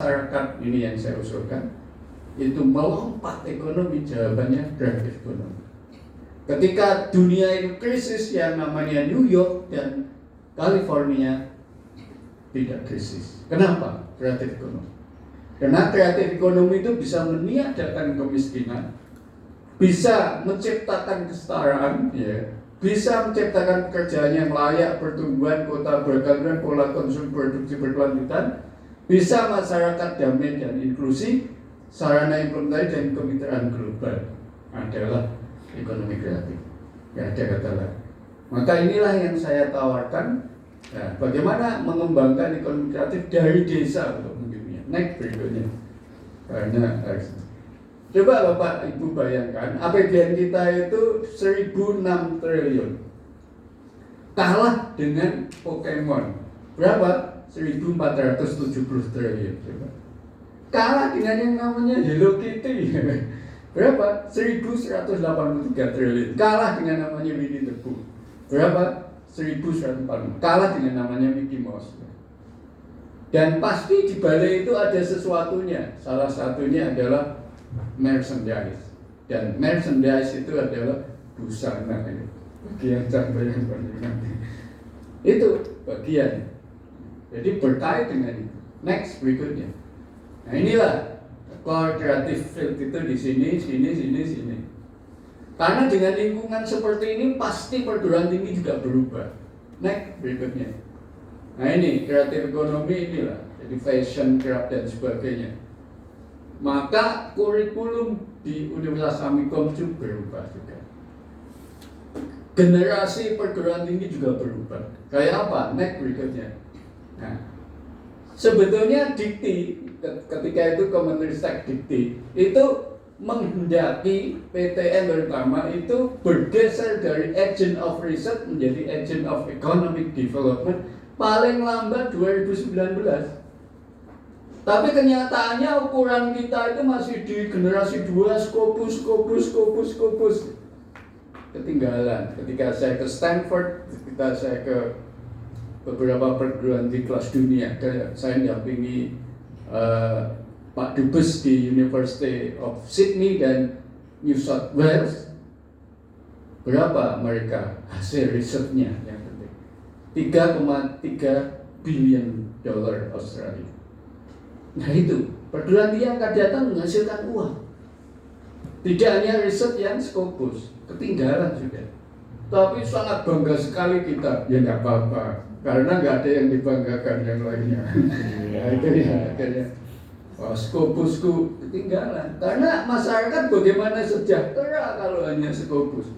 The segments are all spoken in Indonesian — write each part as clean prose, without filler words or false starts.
masyarakat ini yang saya usulkan itu melompat ekonomi, jawabannya kreatif ekonomi. Ketika dunia itu krisis yang namanya New York dan California tidak krisis. Kenapa? Kreatif ekonomi. Karena kreatif ekonomi itu bisa meniadakan kemiskinan, bisa menciptakan kesetaraan, ya, bisa menciptakan pekerjaan yang layak, pertumbuhan kota berkelanjutan, pola konsumsi produksi berkelanjutan, bisa masyarakat damai dan inklusi, sarana implementasi dan kemitraan global adalah ekonomi kreatif. Ya, ada kata lain. Maka inilah yang saya tawarkan. Nah, bagaimana mengembangkan ekonomi kreatif dari desa untuk mendunia. Next berikutnya. Karena coba Bapak Ibu bayangkan, APBN kita itu 1.006 triliun. Kalah dengan Pokemon. Berapa? 1.470 triliun. Coba. Kalah dengan yang namanya Hello Kitty. Berapa? 1.183 triliun. Kalah dengan namanya Winnie the Pooh. Berapa? 1.140. Kalah dengan namanya Mickey Mouse. Dan pasti di balik itu ada sesuatunya. Salah satunya adalah merchandise. Dan merchandise itu adalah busana. Bagian contoh yang nanti. Itu bagian. Jadi berkait dengan itu. Next berikutnya. Nah inilah core creative field itu di sini. Karena dengan lingkungan seperti ini pasti perguruan tinggi juga berubah. Next berikutnya. Nah ini kreatif ekonomi inilah, jadi fashion, craft dan sebagainya. Maka kurikulum di Universitas Amikom juga berubah juga. Generasi perguruan tinggi juga berubah. Kayak apa? Next berikutnya. Nah, sebetulnya dikti ketika itu Kemenristek dikti itu menghendaki PTN terutama itu bergeser dari agent of research menjadi agent of economic development paling lambat 2019. Tapi kenyataannya ukuran kita itu masih di generasi 2 Scopus. Ketinggalan. Ketika saya ke Stanford, ketika saya ke beberapa perguruan tinggi kelas dunia, saya dampingi Pak Dubes di University of Sydney dan New South Wales. Berapa mereka hasil risetnya yang penting? 3,3 billion dolar Australia. Nah itu, perguruan tinggi akan datang menghasilkan uang. Tidak hanya riset yang Scopus, ketinggalan juga. Tapi sangat bangga sekali kita, ya nggak apa-apa, karena nggak ada yang dibanggakan yang lainnya. Akhirnya Scopusku ketinggalan. Karena masyarakat bagaimana sejahtera kalau hanya Scopus?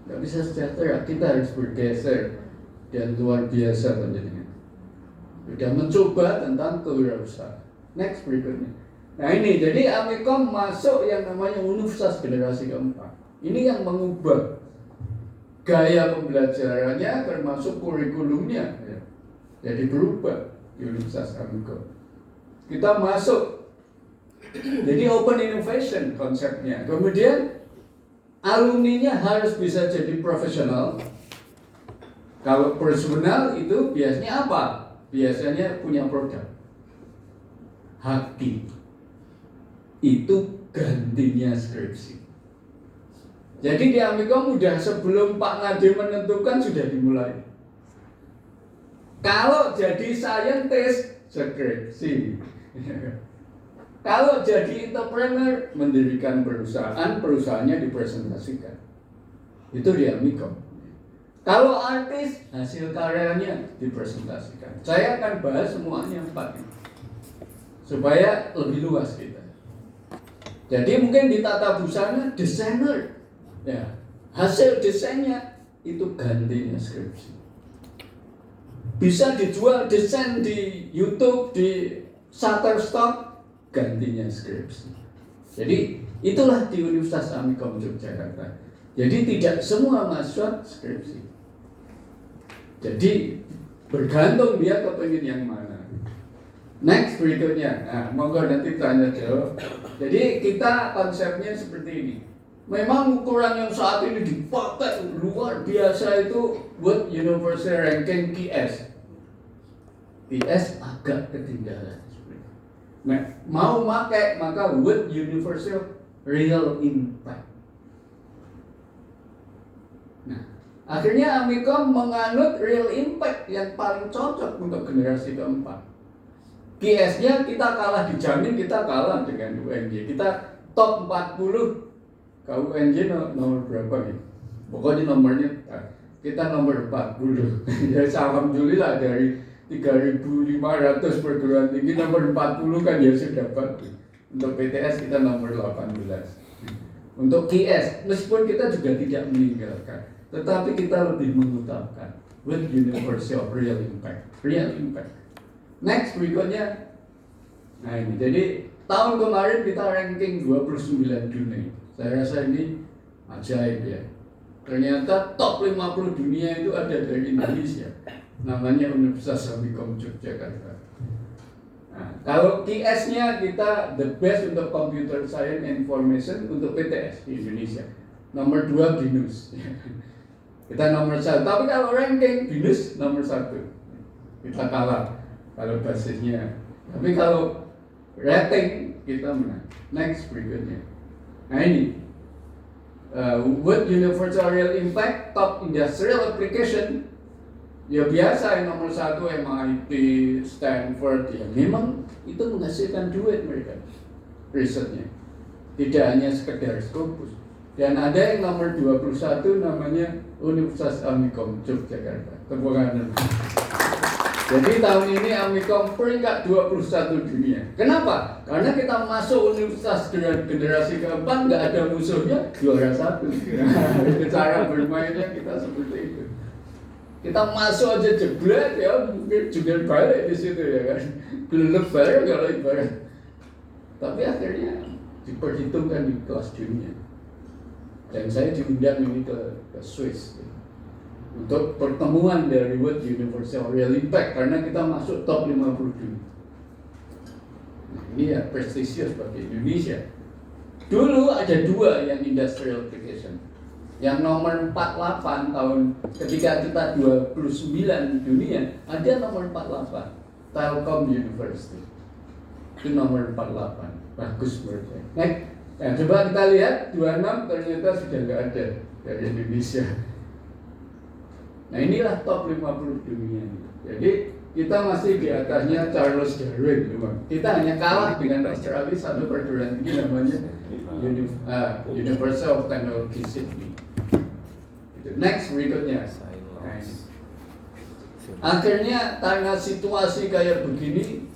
Nggak bisa sejahtera, kita harus bergeser dan luar biasa menjadinya. Sudah mencoba tentang kewirausahaan. Next berikutnya. Nah ini, jadi Amikom masuk yang namanya Universitas Generasi Keempat. Ini yang mengubah gaya pembelajarannya termasuk kurikulumnya. Ya. Jadi berubah di Universitas Amikom. Kita masuk. Jadi open innovation konsepnya. Kemudian alumninya harus bisa jadi profesional. Kalau personal itu biasanya apa? Biasanya punya produk. Haki. Itu gantinya skripsi. Jadi di Amikom udah sebelum Pak Nadiem menentukan sudah dimulai. Kalau jadi scientist, skripsi. Kalau jadi entrepreneur, mendirikan perusahaan, perusahaannya dipresentasikan. Itu di Amikom. Kalau artis, hasil karyanya dipresentasikan. Saya akan bahas semuanya 4 ini. Supaya lebih luas kita. Jadi mungkin di tata busana, desainer. Ya, hasil desainnya itu gantinya skripsi. Bisa dijual desain di YouTube, di Shutterstock, gantinya skripsi. Jadi itulah di Universitas Amikom Yogyakarta. Jadi tidak semua mahasiswa skripsi. Jadi bergantung dia kepengen yang mana. Next berikutnya, nah monggo nanti tanya jawab. Jadi kita konsepnya seperti ini. Memang ukuran yang saat ini dipakai luar biasa itu buat University Ranking QS. QS agak ketinggalan. Nah, mau pakai maka with universal real impact. Nah, akhirnya Amikom menganut real impact yang paling cocok untuk generasi keempat. QS-nya kita kalah, dijamin kita kalah dengan UNJ. Kita top 40, kalau UNJ nomor berapa nih? Pokoknya nomornya kita nomor 40. Ya alhamdulillah dari 3.500 perguruan tinggi nomor 40 kan ya sudah bagus. Untuk PTS kita nomor 18. Untuk QS, meskipun kita juga tidak meninggalkan, tetapi kita lebih mengutamakan with universal real impact. Real impact. Next berikutnya. Nah ini, jadi tahun kemarin kita ranking 29 dunia. Saya rasa ini ajaib ya. Ternyata top 50 dunia itu ada dari Indonesia. Namanya Universitas Amikom Yogyakarta. Nah, kalau QS-nya kita the best untuk computer science and information untuk PTS di Indonesia. Nomor 2 BINUS. Kita nomor 1. Tapi kalau ranking BINUS nomor 1. Kita kalah kalau basisnya. Tapi kalau rating kita menang. Next berikutnya. Nah ini with universal real impact, top industrial application. Ya biasa yang nomor 1 MIT, Stanford ya. Memang itu menghasilkan duit mereka risetnya. Tidak hanya sekedar Scopus. Dan ada yang nomor 21 namanya Universitas Amikom Yogyakarta. Tepuk tangan. Jadi tahun ini Amikom peringkat 21 dunia. Kenapa? Karena kita masuk universitas generasi keempat nggak ada musuhnya, juara 1. Itu cara bermainnya kita seperti itu. Kita masuk aja jebret ya, mungkin juga balik di situ ya kan. Gelap balik kalau ibarat. Tapi akhirnya diperhitungkan di kelas dunia. Dan saya diundang ini ke Swiss. Untuk pertemuan dari World Universal Real Impact karena kita masuk top 50 dunia. Nah, ini ya prestisius bagi Indonesia. Dulu ada 2 yang industrial application. Yang nomor 48 tahun ketika kita 29 dunia, ada nomor 48 Telkom University. Itu nomor 48. Bagus menurut saya. Nah, coba kita lihat 26 ternyata sudah nggak ada dari Indonesia. Nah inilah top 50 dunia. Jadi kita masih di atasnya Charles Darwin. Kita hanya kalah dengan Australia satu perguruan tinggi namanya Universal Technology Sydney. Next berikutnya. Nah, akhirnya karena situasi kayak begini,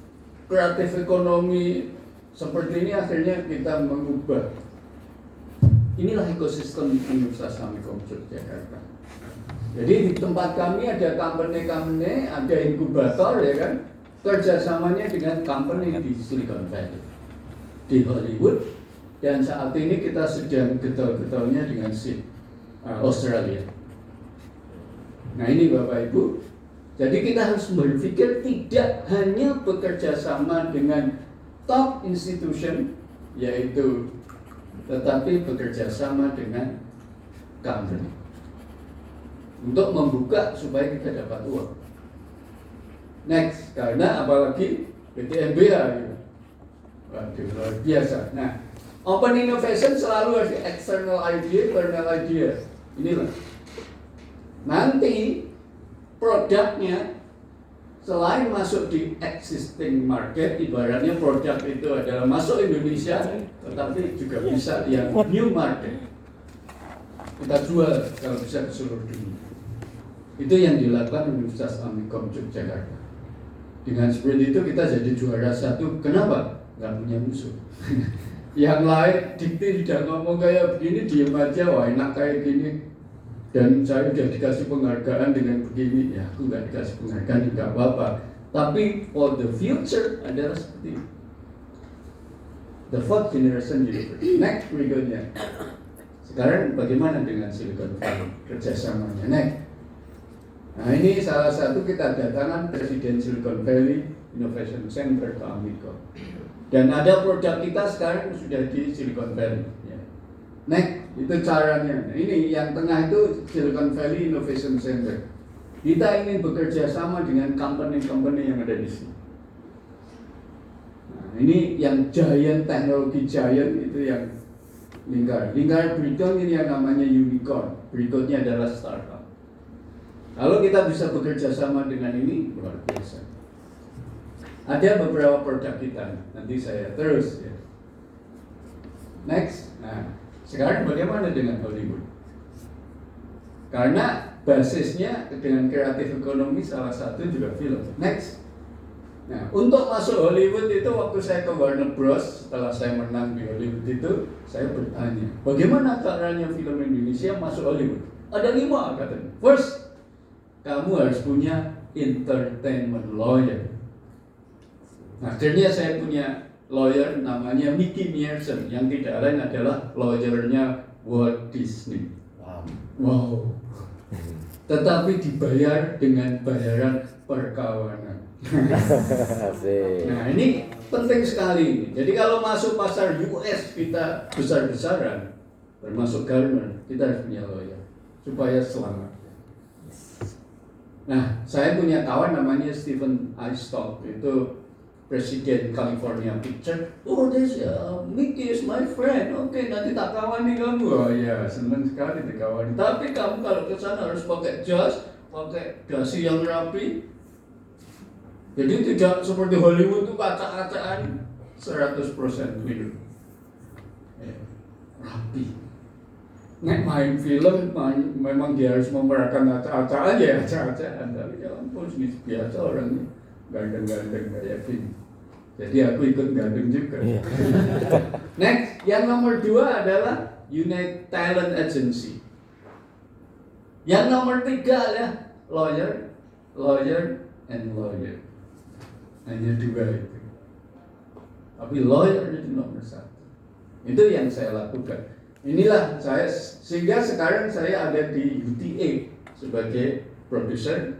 kreatif ekonomi seperti ini akhirnya kita mengubah. Inilah ekosistem Universitas Amikom Yogyakarta. Jadi di tempat kami ada company-company, ada inkubator ya kan, kerjasamanya dengan company di Silicon Valley, di Hollywood, dan saat ini kita sedang getol-getolnya dengan Australia. Nah ini Bapak Ibu, jadi kita harus berpikir tidak hanya bekerja sama dengan top institution, yaitu tetapi bekerja sama dengan company. Untuk membuka supaya kita dapat uang. Next, karena apalagi PTNBH gitu. Waduh, luar biasa. Nah, open innovation selalu ada external idea, internal idea. Inilah. Nanti produknya selain masuk di existing market, ibaratnya produk itu adalah masuk Indonesia, tetapi juga bisa yang new market. Kita jual kalau bisa ke seluruh dunia. Itu yang dilakukan Universitas Amikom Yogyakarta. Dengan seperti itu kita jadi juara 1. Kenapa? Gak punya musuh. Yang lain dikti tidak ngomong kayak begini, diem aja, wah enak kayak gini. Dan saya udah dikasih penghargaan dengan begini, ya aku gak dikasih penghargaan juga apa-apa. Tapi for the future adalah seperti itu. The fourth generation university. Next berikutnya. Sekarang bagaimana dengan Silicon Valley kerjasamanya? Next. Nah ini salah satu kita datangan Presiden Silicon Valley Innovation Center ke Amikom. Dan ada produk kita sekarang sudah di Silicon Valley. Ya. Next, itu caranya. Nah, ini yang tengah itu Silicon Valley Innovation Center. Kita ingin bekerja sama dengan company-company yang ada di sini. Nah, Nah, ini yang giant, teknologi giant itu yang lingkar berikut ini yang namanya unicorn, berikutnya adalah startup. Kalau kita bisa bekerja sama dengan ini, luar biasa. Ada beberapa produk kita, nanti saya terus ya. Next, nah sekarang bagaimana dengan Hollywood? Karena basisnya dengan kreatif ekonomi salah satu juga film. Next. Nah, untuk masuk Hollywood itu waktu saya ke Warner Bros, setelah saya menang di Hollywood itu, saya bertanya, bagaimana caranya film Indonesia masuk Hollywood? Ada 5 katanya. First, kamu harus punya entertainment lawyer. Nah, akhirnya saya punya lawyer namanya Mickey Mierson, yang tidak lain adalah lawyernya Walt Disney. Wow. Tetapi dibayar dengan bayaran perkawanan. Nah, ini penting sekali. Jadi kalau masuk pasar US kita besar-besaran, termasuk Garner, kita harus punya lawyer supaya selamat. Nah, saya punya kawan namanya Stephen Eyestock, itu presiden California Picture. Oh, this Mickey is my friend. Oke, nanti tak kawani kamu. Oh ya, senang sekali dikawani. Tapi kamu kalau ke sana harus pakai jas, pakai dasi yang rapi. Jadi tidak seperti Hollywood itu acak-acakan 100% clear. Rapi. Nek main film memang dia harus memerankan acak-acakan ya acak-acakan. Tapi kalau pun biasa orangnya gandeng-gandeng kayak gini. Jadi aku ikut gandeng juga. Next, yang nomor 2 adalah United Talent Agency. Yang nomor 3 adalah lawyer and lawyer. Hanya 2 itu. Tapi lawyer itu nomor 1. Itu yang saya lakukan. Inilah saya, sehingga sekarang saya ada di UTA sebagai produser,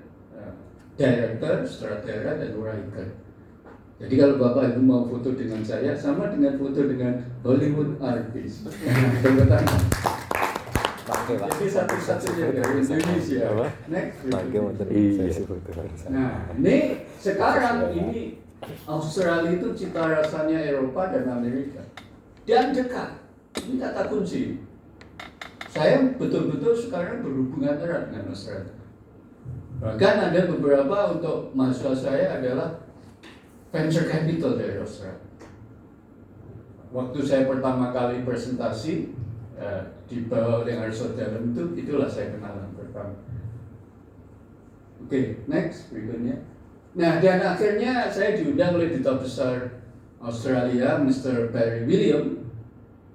director, sutradara, dan writer. Jadi kalau Bapak Ibu mau foto dengan saya, sama dengan foto dengan Hollywood artist. Jadi satu-satunya dari Indonesia. Next. Nah, ini sekarang ini Australia itu cita rasanya Eropa dan Amerika. Dan dekat. Ini kata kunci. Saya betul-betul sekarang berhubungan erat dengan Australia. Bahkan ada beberapa untuk mahasiswa saya adalah venture capital dari Australia. Waktu saya pertama kali presentasi di bawah dengan saudara itu, itulah saya kenalan pertama. Oke, next berikutnya. Nah, dan akhirnya saya diundang oleh duta besar Australia, Mr. Barry William,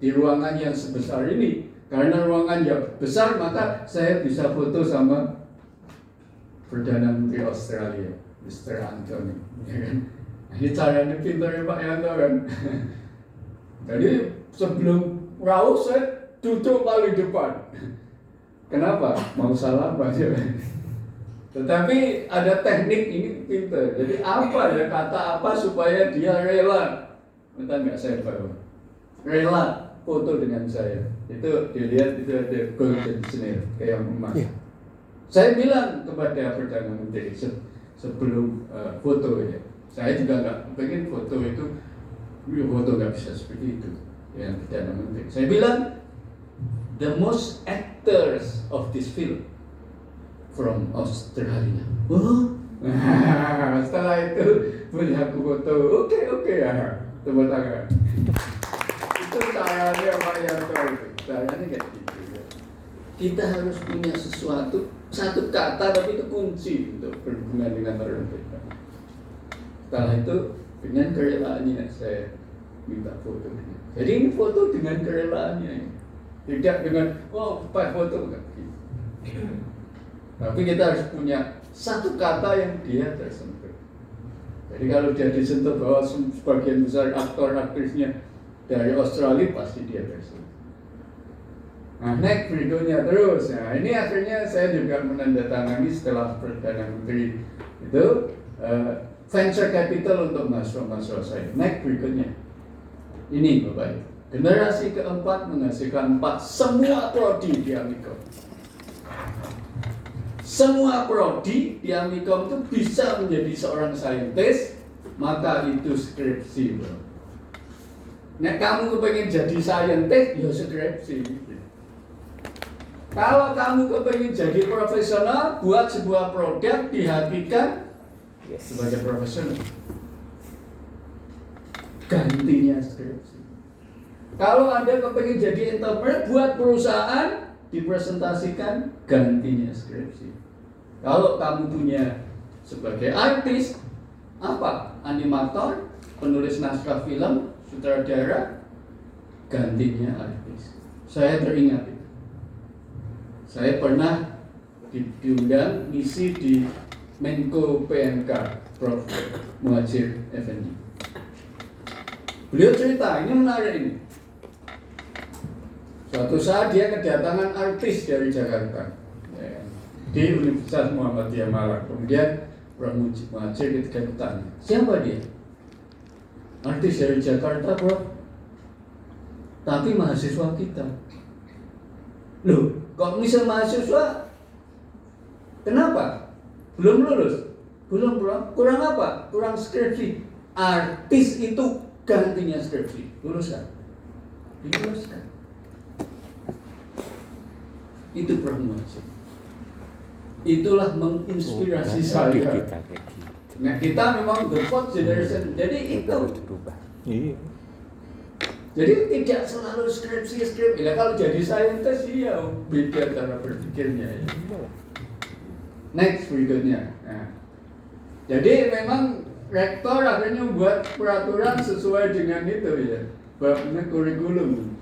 di ruangan yang sebesar ini. Karena ruangan yang besar, maka saya bisa foto sama Perdana Menteri Australia, Mr. Anthony. Ya kan? Ini caranya pintar ya Pak Yanto kan. Jadi sebelum raus saya duduk paling depan. Kenapa? Mau salam aja. Tetapi ada teknik ini pintar. Jadi apa ya, kata apa supaya dia rela. Minta nggak saya bawa. Rela foto dengan saya. Itu dilihat itu ada golden snail kayak emas. Saya bilang kepada Perdana Menteri sebelum foto ya. Saya juga nggak pengen foto itu, foto nggak bisa seperti itu yang Perdana Menteri. Saya bilang the most actors of this film from Australia. Oh, setelah itu punya aku foto. Oke ya, tepuk tangan. Itu caranya Pak Yanto itu. Caranya kayak gitu ya. Kita harus punya sesuatu, satu kata tapi itu kunci untuk berhubungan dengan orang kita. Setelah itu dengan kerelaannya saya minta foto. Jadi ini foto dengan kerelaannya, tidak dengan Pak foto enggak. Tapi kita harus punya satu kata yang dia tersentuh. Jadi kalau dia disentuh bahwa sebagian besar aktor-aktrisnya dari Australia, pasti dia tersentuh. Nah, next berikutnya terus. Nah, ini akhirnya saya juga menandatangani setelah Perdana Menteri itu venture capital untuk mahasiswa-mahasiswa saya. Next berikutnya. Ini Bapak. Generasi keempat menghasilkan 4 semua prodi di Amikom. Semua prodi di Amikom itu bisa menjadi seorang saintis maka itu skripsi, bro. Nek kamu kepengen jadi scientist, ya skripsi. Kalau kamu kepengen jadi profesional, buat sebuah produk dihakikan sebagai profesional, gantinya skripsi. Kalau Anda kepengen jadi entrepreneur, buat perusahaan, dipresentasikan, gantinya skripsi. Kalau kamu punya sebagai artis, apa? Animator, penulis naskah film, sutradara, gantinya artis. Saya teringat itu. Saya pernah diundang misi di Menko PMK, Prof. Muhadjir Effendi. Beliau cerita, ini menarik ini. Suatu saat dia kedatangan artis dari Jakarta, di Universitas Muhammadiyah Malang. Kemudian Prof. Muhadjir ketika bertanya, siapa dia? Artis dari Jakarta, Prof. Tapi mahasiswa kita. Loh, kok misal mahasiswa? Kenapa? Belum lulus? Belum, Prof. Kurang apa? Kurang skripsi. Artis itu gantinya skripsi. Luluskan? Diluluskan. Itu Prof. Muhadjir. Itulah menginspirasi saya. Nah, kita memang the fourth generation. Jadi itu jadi tidak selalu skripsi. Ya, kalau jadi saintis ya beda cara berpikirnya. Ya. Next berikutnya. Nah, jadi memang rektor akhirnya membuat peraturan sesuai dengan itu ya. Babnya kurikulum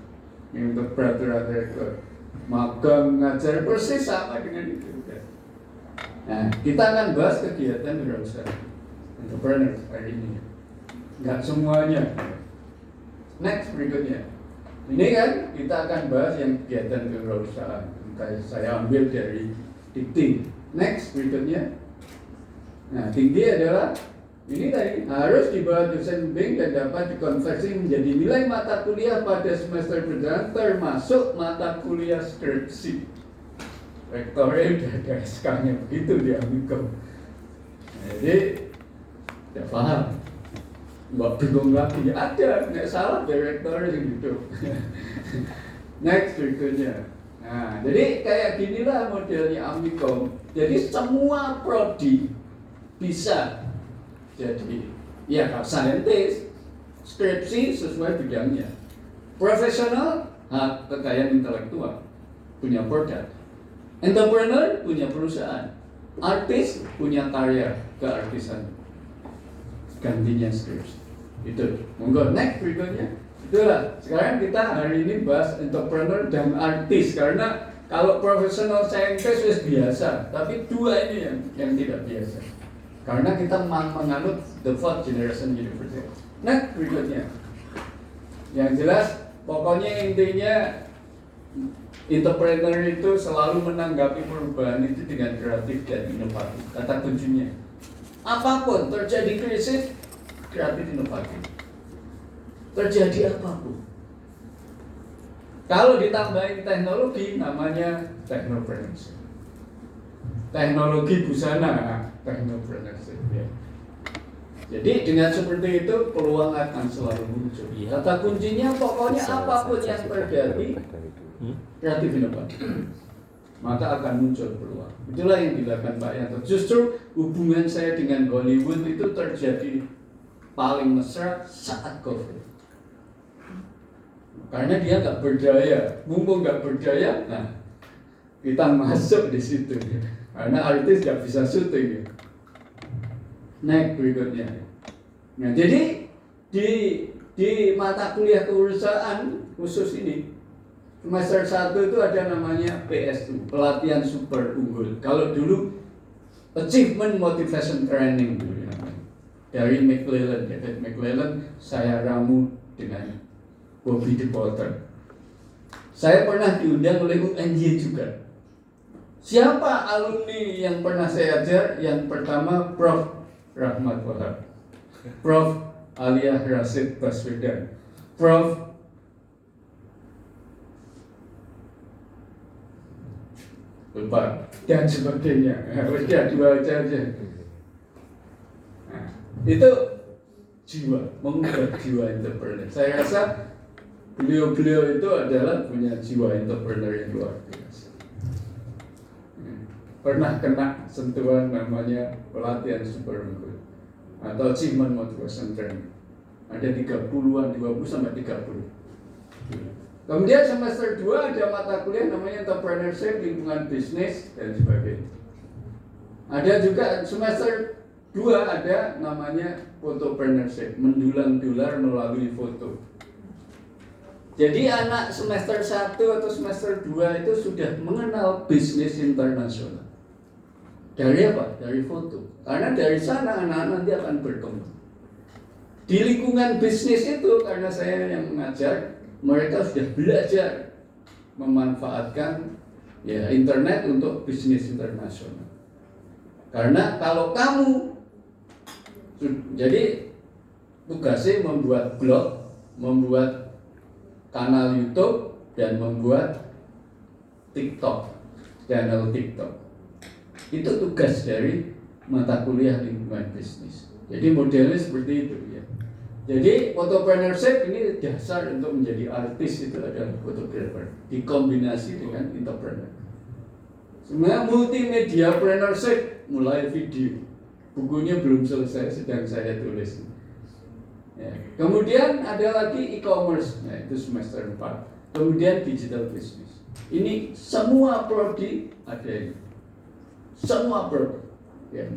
untuk peraturan rektor. Magang ngajar persis sama dengan itu. Nah, kita akan bahas kegiatan wirausaha entrepreneur hari ini. Enggak semuanya. Next berikutnya. Ini kan kita akan bahas yang kegiatan kewirausahaan. Saya ambil dari dikti. Next berikutnya. Nah, tinggi adalah ini tadi harus di bawah dosen bimbing dan dapat dikonversi menjadi nilai mata kuliah pada semester berjalan termasuk mata kuliah skripsi. Rektornya udah ada SK-nya begitu dia Amikom. Jadi ya paham. Mbak bingung lagi, ada, nggak salah direktornya gitu. Next berikutnya. Nah, jadi kayak ginilah modelnya Amikom. Jadi semua prodi bisa jadi ya scientist, skripsi sesuai bidangnya. Profesional, kekayaan intelektual, punya produk. Entrepreneur punya perusahaan. Artis punya karya keartisan. Gantinya skripsi. Itu. Monggo next berikutnya. Itulah. Sekarang kita hari ini bahas entrepreneur dan artis karena kalau profesional scientist wis biasa, tapi dua ini yang tidak biasa. Karena kita menganut the fourth generation university. Next berikutnya. Yang jelas pokoknya intinya entrepreneur itu selalu menanggapi perubahan itu dengan kreatif dan inovatif. Kata kuncinya, apapun terjadi krisis, kreatif inovatif. Terjadi apapun. Kalau ditambahin teknologi, namanya technopreneurship. Teknologi busana, technopreneurship. Ya. Jadi dengan seperti itu peluang akan selalu muncul. Kata kuncinya pokoknya apapun yang terjadi, kreatif inovatif, maka akan muncul peluang. Itulah yang dilakukan Pak Yanto. Justru hubungan saya dengan Hollywood itu terjadi paling mesra saat COVID. Karena dia nggak berdaya, mumpung nggak berdaya, nah kita masuk di situ. Karena artis nggak bisa syuting. Next berikutnya. Nah jadi di mata kuliah kewirausahaan khusus ini. Semester 1 itu ada namanya PSU, pelatihan super unggul. Kalau dulu Achievement Motivation Training dulu namanya. Dari McClellan, David McClellan, saya ramu dengan Bobby DePorter. Saya pernah diundang oleh UNJ juga. Siapa alumni yang pernah saya ajar? Yang pertama Prof. Rahmat Wahab, Prof. Alia Rasid Baswedan, Prof. lupa dan sebagainya. Harusnya dua aja. Nah, itu jiwa, mengubah jiwa entrepreneur. Saya rasa beliau-beliau itu adalah punya jiwa entrepreneur yang luar biasa. Pernah kena sentuhan namanya pelatihan super unggul atau achievement motivation training. Ada 30-an, 20 sampai 30. Kemudian semester 2 ada mata kuliah namanya entrepreneurship, lingkungan bisnis dan sebagainya. Ada juga semester 2 ada namanya photopreneurship, mendulang dolar melalui foto. Jadi anak semester 1 atau semester 2 itu sudah mengenal bisnis internasional. Dari apa? Dari foto. Karena dari sana anak-anak nanti akan berkembang. Di lingkungan bisnis itu, karena saya yang mengajar, mereka sudah belajar memanfaatkan internet untuk bisnis internasional. Karena kalau kamu, jadi tugasnya membuat blog, membuat kanal YouTube, dan membuat TikTok, channel TikTok. Itu tugas dari mata kuliah lingkungan bisnis. Jadi modelnya seperti itu ya. Jadi photopreneurship ini dasar untuk menjadi artis itu adalah fotografer dikombinasi dengan entrepreneur. Sebenarnya multimedia preneurship mulai video. Bukunya belum selesai, sedang saya tulis. Ya. Kemudian ada lagi e-commerce, nah itu semester 4. Kemudian digital business. Ini semua prodi ada ini. Semua produk ya,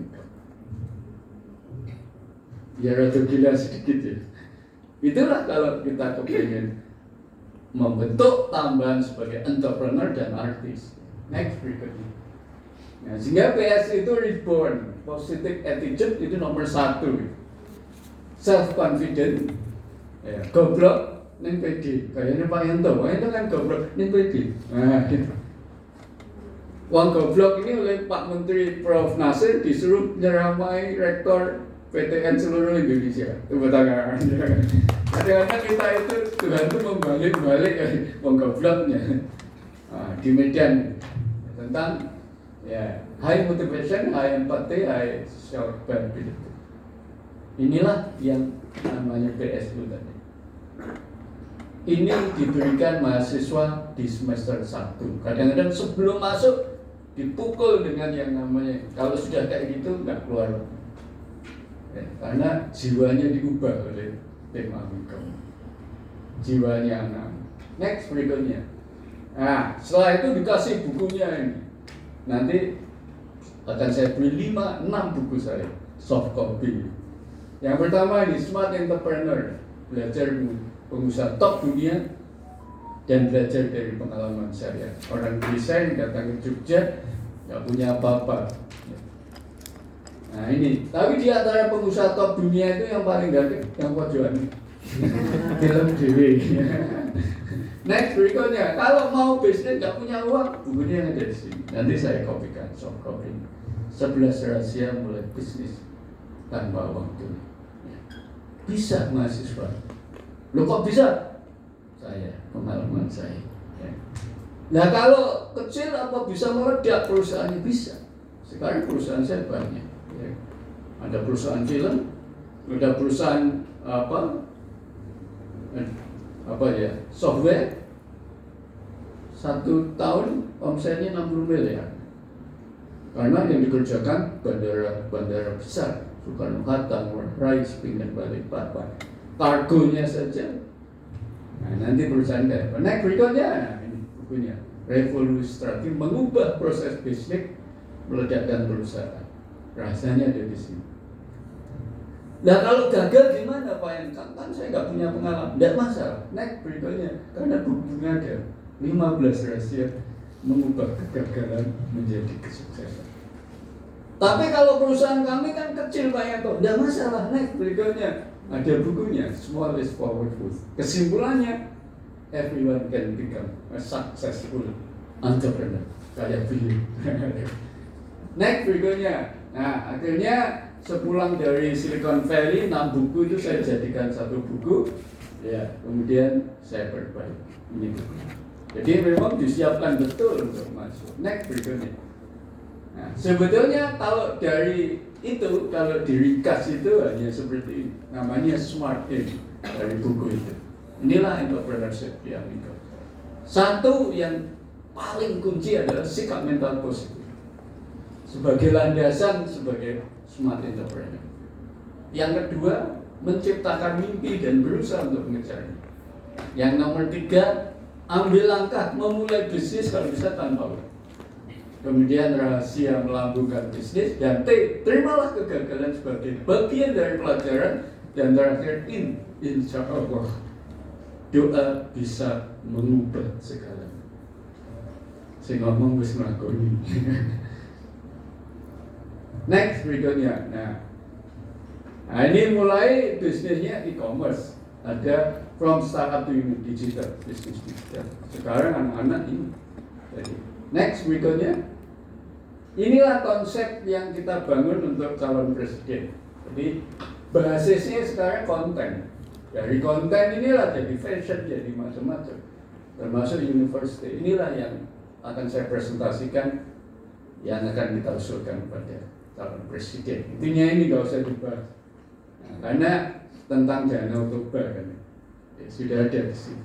biar rada gila sedikit ya. Itulah kalau kita kepingin membentuk tambahan sebagai entrepreneur dan artis. Next berikutnya. Nah, sehingga PS itu reborn, positive attitude itu nomor 1. Self confident, ya, goblok, ning PD. Kayaknya Pak Yanto kan goblok, ning PD. Nah, gitu. Uang goblok ini oleh Pak Menteri Prof. Nasir disuruh nyeramai rektor PTN seluruh Indonesia. Tepuk tangan. Kadang-kadang kita itu Tuhan itu membalik-balik uang gobloknya. Nah, di Medan tentang high motivation, high empathy, high social benefit. Inilah yang namanya PSU tadi. Ini diberikan mahasiswa di semester 1. Kadang-kadang sebelum masuk dipukul dengan yang namanya, kalau sudah kayak gitu nggak keluar ya, karena jiwanya diubah oleh tim Amikom, jiwanya anak. Next berikutnya. Nah setelah itu dikasih bukunya ini, nanti akan saya beli 5-6 buku saya soft copy. Yang pertama ini Smart Entrepreneur, belajar pengusaha top dunia dan belajar dari pengalaman saya. Orang desain datang ke Jogja nggak punya apa-apa. Nah ini, tapi di antara pengusaha top dunia itu yang paling ganteng yang pojokan film dewi. Next berikutnya, kalau mau bisnis nggak punya uang, bukunya yang ada di sini. Nanti saya kopikan, soft copy. 11 rahasia mulai bisnis tanpa uang tunai. Bisa mahasiswa. Loh kok bisa? Saya, pengalaman saya. Nah kalau kecil apa bisa meledak perusahaannya? Bisa. Sekarang perusahaan saya banyak. Ya. Ada perusahaan film, ada perusahaan software. 1 tahun omsetnya 60 miliar. Karena yang dikerjakan bandara besar, Soekarno-Hatta, Ngurah Rai, Sepinggan, Balikpapan. Kargonya saja. Nah nanti perusahaan kayak apa? Next berikutnya, nah ini bukunya Revolusi Strategi, mengubah proses bisnis, meledakkan perusahaan. Rasanya ada di sini. Nah kalau gagal gimana Pak Yanto? Kan saya nggak punya pengalaman. Tidak masalah. Next berikutnya, karena bukunya ada 15 rahasia mengubah kegagalan menjadi kesuksesan. Tapi kalau perusahaan kami kan kecil Pak Yanto, tidak masalah. Next berikutnya ada bukunya, Small is Powerful. Kesimpulannya, everyone can become a successful entrepreneur. Kayak beliau. Next berikutnya, nah akhirnya sepulang dari Silicon Valley 6 buku itu saya jadikan 1 buku, ya kemudian saya perbaiki. Ini buku. Jadi memang disiapkan betul untuk masuk. Next berikutnya. Nah, sebetulnya kalau dari itu kalau di-recast itu hanya seperti ini. Namanya smart in dari buku itu. Inilah entrepreneurship di Amerika. Satu yang paling kunci adalah sikap mental positif sebagai landasan sebagai smart entrepreneur. Yang kedua, menciptakan mimpi dan berusaha untuk mengejarnya. Yang nomor 3, ambil langkah memulai bisnis kalau bisa tanpa uang. Kemudian rahasia melambungkan bisnis. Dan T, terimalah kegagalan sebagai bagian dari pelajaran. Dan terakhir, insya Allah doa bisa mengubah segalanya. Saya ngomong bisa melakukan. Next berikutnya. Nah, ini mulai bisnisnya e-commerce. Ada from startup to digital, bisnis digital. Sekarang anak-anak ini. Jadi, next berikutnya. Inilah konsep yang kita bangun untuk calon presiden. Jadi basisnya sekarang konten. Dari konten inilah jadi fashion, jadi macam-macam. Termasuk university. Inilah yang akan saya presentasikan, yang akan kita usulkan kepada calon presiden. Intinya ini gak usah dibahas. Nah, karena tentang Danau Toba kan, ya, sudah ada di sini.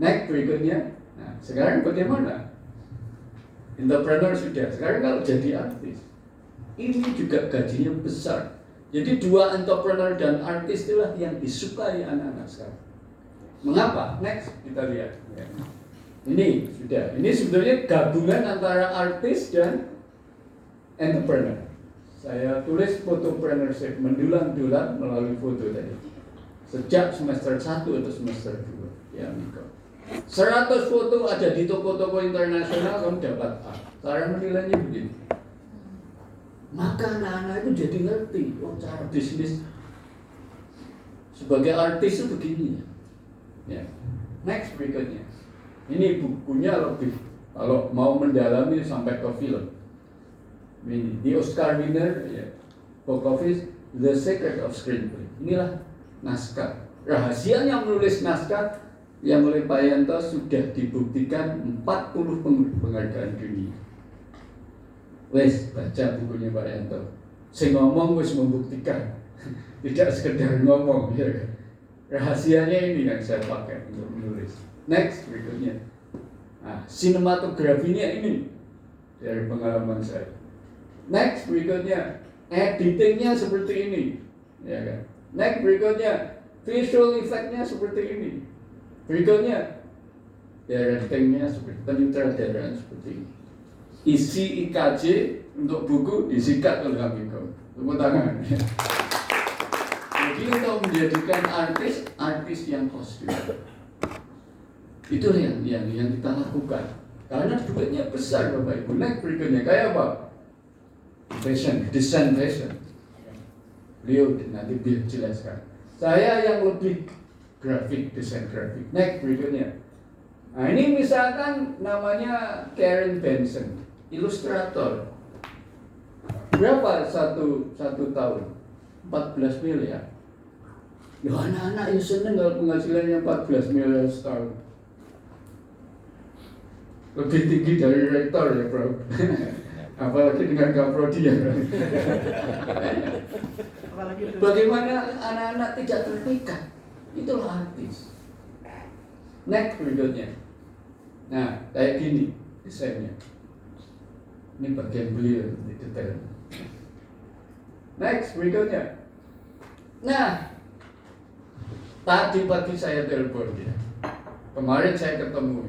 Next berikutnya. Nah, sekarang bagaimana? Entrepreneur sudah. Sekarang kalau jadi artis, ini juga gajinya besar. Jadi dua entrepreneur dan artis itulah yang disukai anak-anak sekarang. Mengapa? Next kita lihat. Ya. Ini sudah. Ini sebetulnya gabungan antara artis dan entrepreneur. Saya tulis fotopreneurship mendulang-dulang melalui foto tadi. Sejak semester 1 atau semester 2 ya Miko. 100 foto ada di toko-toko internasional, kamu dapat A. Cara menilainya begini. Maka anak-anak itu jadi ngerti, cara bisnis sebagai artis itu begini. Ya. Next berikutnya. Ini bukunya lebih, kalau mau mendalami sampai ke film. Ini di Oscar winner, ya, box office The Secret of Screenplay. Inilah naskah. Rahasianya menulis naskah yang oleh Pak Yanto sudah dibuktikan 40 penghargaan dunia. Wes baca bukunya Pak Yanto. Saya ngomong wes membuktikan, tidak sekedar ngomong. Ya. Rahasianya ini yang saya pakai untuk menulis. Next berikutnya. Nah, sinematografinya ini dari pengalaman saya. Next berikutnya, editingnya seperti ini, ya kan? Next berikutnya, visual effect-nya seperti ini. Berikutnya, directing-nya seperti penyutradaraan seperti ini. Isi IKJ untuk buku disikat oleh Amikom. Tepuk tangan. Jadi untuk menjadikan artis yang kostum. Itulah yang kita lakukan. Karena duitnya besar Bapak Ibu. Next berikutnya, kayak apa? Fashion, desain fashion. Beliau nanti biar jelaskan. Saya yang lebih grafik, desain grafik. Next berikutnya. Nah ini misalkan namanya Karen Benson, ilustrator. Berapa satu tahun? 14 miliar. Ya anak-anak yang seneng kalau penghasilannya 14 miliar setahun. Lebih tinggi dari rektor ya bro. Apalagi dengan kaprodi ya. Bagaimana anak-anak tidak terpikat? Itulah artis. Next berikutnya. Nah, kayak gini desainnya. Ini bagian beliau di detail. Next berikutnya. Nah, tadi pagi saya telepon dia. Kemarin saya ketemu.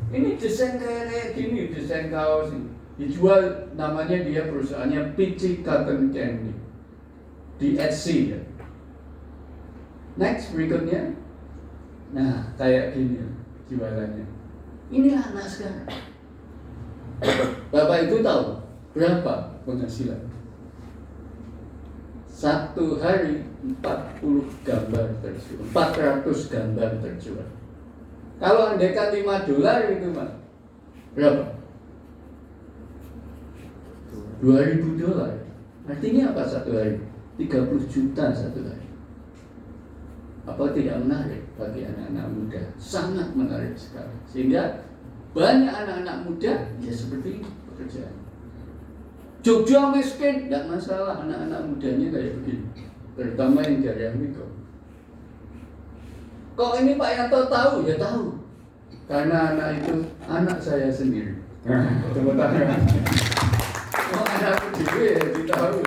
Ini desain kayak gini, desain kaos ini. Dijual, namanya dia perusahaannya Peachy Cotton Candy di Etsy ya. Next berikutnya. Nah, kayak gini jualannya. Inilah anak sekarang. Bapak Ibu tahu berapa penghasilan? Satu hari 40 gambar terjual, 400 gambar terjual. Kalau andaikan $5 itu Mas, berapa? $2.000. Artinya apa satu hari? 30 juta satu hari. Apa tidak menarik bagi anak-anak muda? Sangat menarik sekali. Sehingga banyak anak-anak muda ya seperti ini pekerjaan. Jogja miskin, tidak masalah, anak-anak mudanya kayak begini, terutama yang dari Amerika. Kok ini Pak Yanto tahu? Ya tahu, karena anak itu anak saya sendiri. Tepuk tangan. Oh, anakku juga ya ditahu.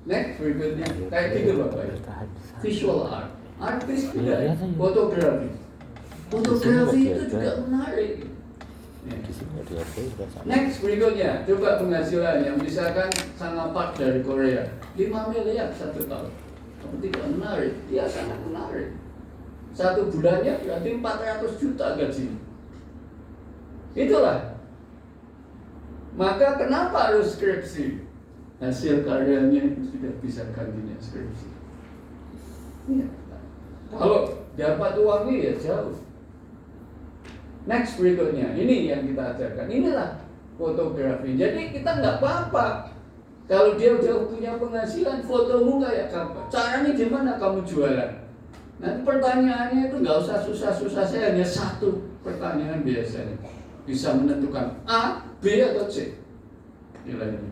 Next berikutnya, kayak gitu Bapak. Visual art, artis tidak, fotografi. Fotografi itu juga menarik. Next berikutnya, coba penghasilannya, misalkan sang part dari Korea, 5 miliar 1 tahun. Kamu tidak menarik, dia sangat menarik. 1 bulannya berarti 400 juta gaji. Itulah. Maka kenapa harus skripsi? Hasil karyanya itu sudah bisa gantinya skripsi. Ya. Kalau dapat uangnya ya jauh. Next berikutnya, ini yang kita ajarkan. Inilah fotografi. Jadi kita nggak apa-apa kalau dia udah punya penghasilan, fotomu kayak apa? Caranya gimana kamu jualan? Nanti pertanyaannya itu nggak usah susah-susah. Saya hanya 1 pertanyaan biasanya bisa menentukan A, B atau C nilainya.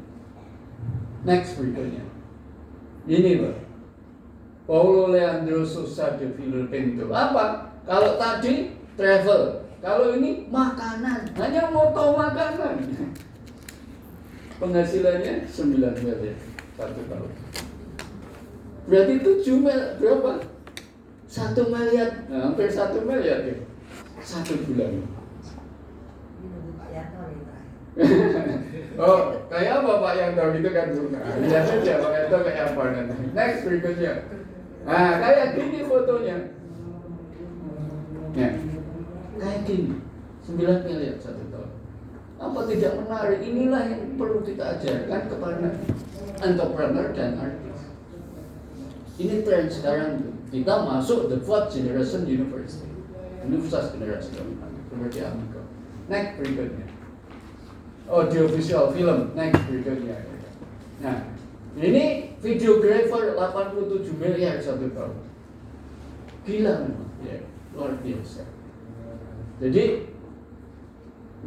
Next berikutnya, ini Pak, Paulo Leandro Sousa de Pinto. Apa? Kalau tadi travel, kalau ini makanan, hanya moto makanan. Penghasilannya 9 miliar 1 tahun. Berarti 7 miliar berapa? 1 miliar, nah, hampir 1 miliar ya, 1 bulan. Oh, kayak apa Pak yang tahu gitu kan? Lihat aja Pak yang tahu kayak apa nanti. Next berikutnya. Nah, kayak gini fotonya. Ya, kayak gini, 9 miliar 1 tahun. Apa tidak menarik? Inilah yang perlu kita ajarkan kepada entrepreneur dan artis. Ini tren sekarang tuh. Kita masuk the 4th generation university, universitas generasi keempat, seperti Amerika. Next berikutnya. Audiovisual film, next berikutnya. Nah, ini videographer 87 miliar 1 tahun. Gila memang, ya, luar biasa. Jadi,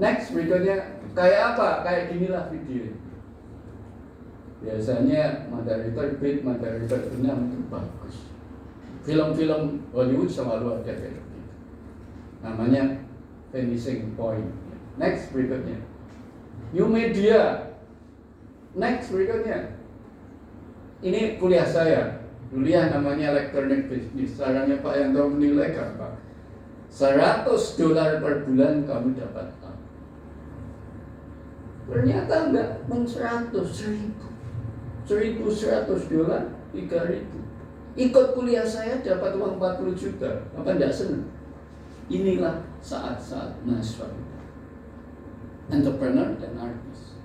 next berikutnya, kayak apa? Kayak ginilah video. Biasanya matahari terbit, matahari terbenam itu bagus. Film-film Hollywood selalu ada kayak gitu. Namanya finishing point. Next berikutnya. New media. Next berikutnya. Ini kuliah saya. Kuliah namanya electronic business. Caranya Pak Yanto menilai apa? $100 per bulan kamu dapat apa? Ternyata enggak, 100.000. $1.100, 3.000. Ikut kuliah saya dapat uang 40 juta. Apa enggak senang? Inilah saat-saat mahasiswa kita. Entrepreneur dan artis.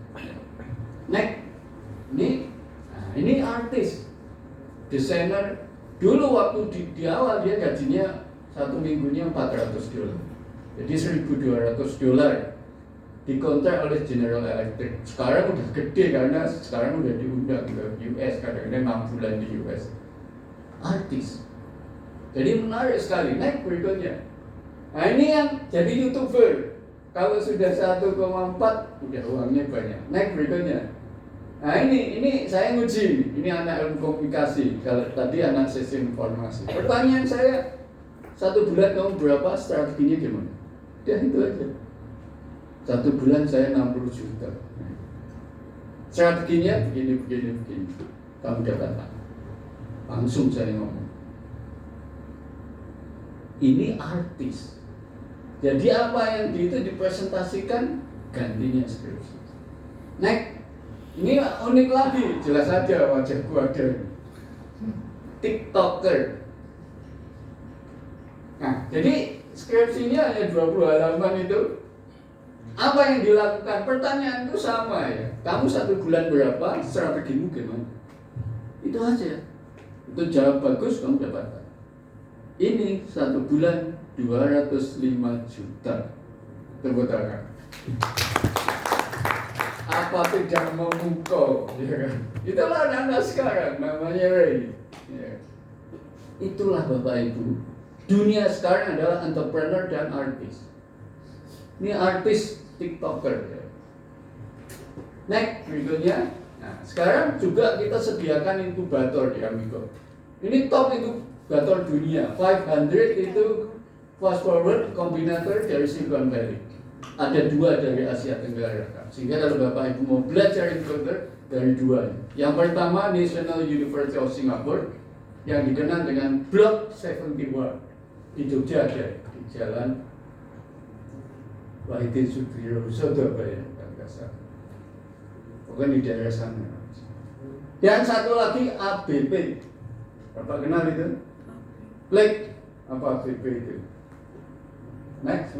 Next, ini artis, desainer. Dulu waktu di awal dia gajinya 1 minggunya $400. Jadi $1.200 dikontrak oleh General Electric. Sekarang udah gede karena sekarang udah diundang ke US, kadang-kadang 6 bulan di US. Artis. Jadi menarik sekali. Next berikutnya. Nah ini yang jadi YouTuber. Kalau sudah 1,4 udah uangnya banyak. Next berikutnya. Nah ini saya nguji. Ini anak ilmu komunikasi. Kalau tadi anak sistem informasi. Pertanyaan saya, 1 bulan kamu berapa, strateginya gimana? Udah itu aja. 1 bulan saya 60 juta. Strateginya begini. Kamu dapat apa? Langsung saya ngomong. Ini artis. Jadi apa yang itu dipresentasikan gantinya skripsi. Next, ini unik lagi, jelas saja wajahku ada. TikToker. Nah, jadi skripsinya hanya 20 halaman itu. Apa yang dilakukan? Pertanyaan itu sama ya. Kamu 1 bulan berapa? Strategimu gimana? Itu aja. Itu jawab bagus, kamu dapat. Ini 1 bulan 205 juta. Tepuk tangan. Apa tidak memukau? Ya kan? Itulah anak-anak sekarang, namanya Ray. Ya. Itulah Bapak Ibu. Dunia sekarang adalah entrepreneur dan artis. Ini artis TikToker. Ya. Next, berikutnya. Nah, sekarang juga kita sediakan inkubator di Amigo. Ini top inkubator dunia. 500 itu fast forward kombinator dari Silicon Valley. Ada 2 dari Asia Tenggara. Sehingga kalau Bapak Ibu mau belajar inkubator dari 2. Yang pertama National University of Singapore yang dikenal dengan Block 71 di Jogja ada di Jalan Wahidin Sudirohusodo apa ya, nggak salah. Pokoknya di daerah sana. Dan satu lagi ABP. Bapak kenal itu? Like apa ABP itu? Next.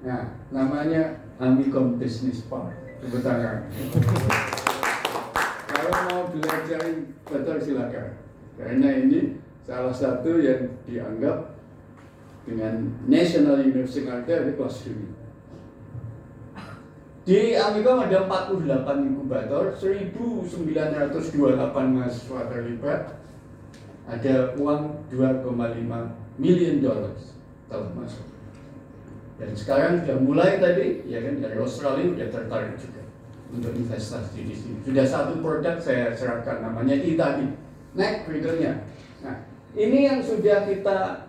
Nah, namanya Amicom Business Park. Tepuk tangan. Kalau mau belajar betul silakan. Karena ini salah satu yang dianggap dengan National University di kelas dunia. Di Amicom ada 48 inkubator, 1.928 mahasiswa terlibat, ada uang $2,5 million tahun masuk. Dan sekarang sudah mulai tadi, ya kan dari Australia sudah tertarik juga untuk investasi di sini. Sudah satu produk saya serahkan namanya Itadi. Next berikutnya. Nah, ini yang sudah kita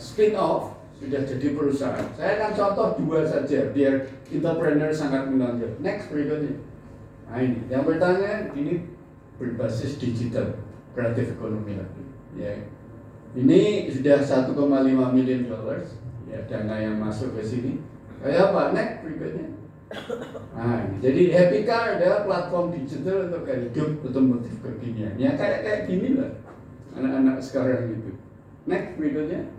spin off, sudah jadi perusahaan. Saya akan contoh 2 saja biar entrepreneur sangat menonjol. Next berikutnya. Nah ini, yang pertama ini berbasis digital, kreatif ekonomi lagi. Ya. Ini sudah $1,5 million, ya dana yang masuk ke sini. Kayak apa? Next berikutnya. Nah, jadi Happy Car adalah platform digital untuk hidup otomotif kekinian. Ya kayak gini lah anak-anak sekarang itu. Next berikutnya.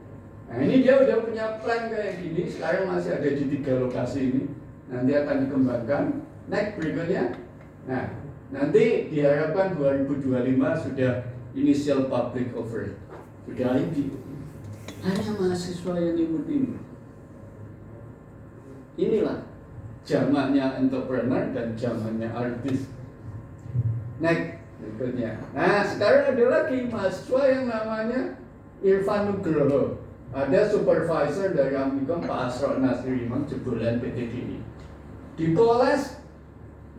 Nah ini dia udah punya plan kayak gini. Sekarang masih ada di 3 lokasi ini. Nanti akan dikembangkan. Next berikutnya. Nah nanti diharapkan 2025 sudah initial public offering. Sudah IPO. Hanya mahasiswa yang ikut ini. Inilah zamannya entrepreneur dan zamannya artis. Next berikutnya. Nah sekarang ada lagi mahasiswa yang namanya Irfan Nugroho. Ada supervisor dari Amicom Pak Asro Nasri Imam jebolan PTDI. Di Polres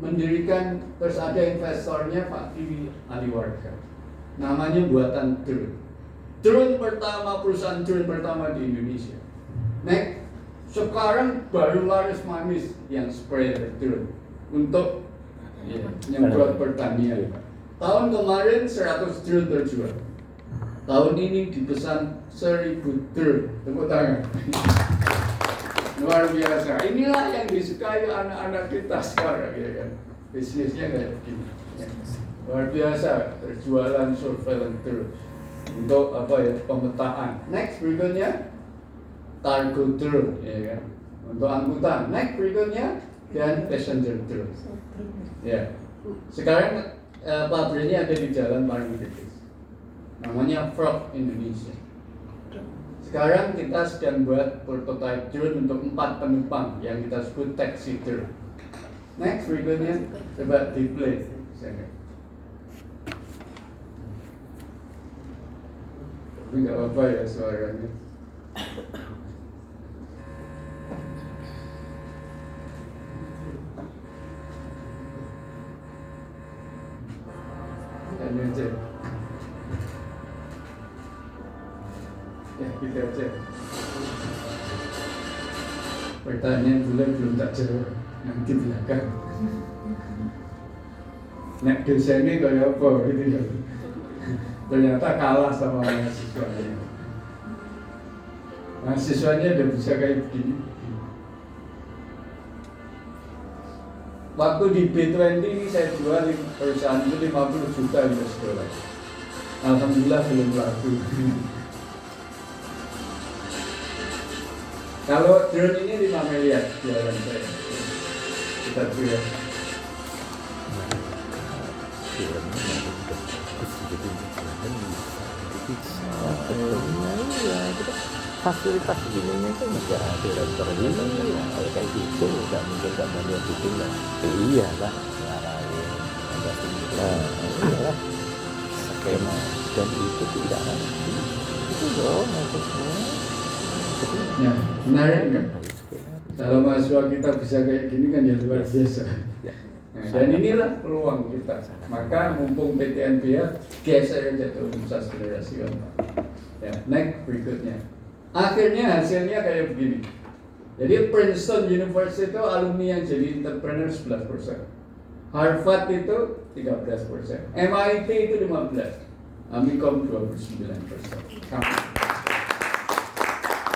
mendirikan, terus ada investornya Pak Tiwi Aliwarga. Namanya buatan drone. Drone pertama, perusahaan drone pertama di Indonesia. Next, sekarang baru laris manis yang sprayer drone untuk nyemprot pertanian. Tahun kemarin 100 drone terjual. Tahun ini dipesan 1.000 drone. Tepuk tangan. Luar biasa. Inilah yang disukai anak-anak kita sekarang, ya kan. Bisnisnya kayak begini. Luar biasa. Perjualan surveillance drone untuk apa ya, pemetaan. Next berikutnya cargo drone, ya kan, untuk angkutan. Next berikutnya dan passenger drone. Ya. Sekarang pabriknya ada di Jalan Parangtritis. Namanya Frog Indonesia. Sekarang kita sedang buat prototype drone untuk 4 penumpang yang kita sebut taxi drone. Next berikutnya coba di play. Tapi nggak apa-apa ya suaranya. Ini aja. Ya kita cek. Pertanyaan bulan belum tak jawab, nanti belakang. Nek dosennya kayak apa gitu ya. Ternyata kalah sama mahasiswanya. Mahasiswanya udah bisa kayak begini. Waktu di B20 ini saya jual perusahaan itu 50 juta US dollar. Alhamdulillah belum laku. Kalau drone ini 5 miliar jualan saya. Kita jual. Fasilitas begininya kan juga ada kalau kayak gitu nggak mungkin nggak mau lihat itu lah. Iya lah, ngarahin ada iyalah skema dan itu tidak nanti itu loh maksudnya. Ya, menarik kan? Kalau mahasiswa kita bisa kayak gini kan ya luar biasa. Ya. Nah, dan inilah peluang kita. Maka mumpung PTNBH geser aja ke Universitas Generasi Keempat. Ya, next berikutnya. Akhirnya hasilnya kayak begini. Jadi Princeton University itu alumni yang jadi entrepreneur 11%. Harvard itu 13%. MIT itu 15%. Amikom 29%. Sama.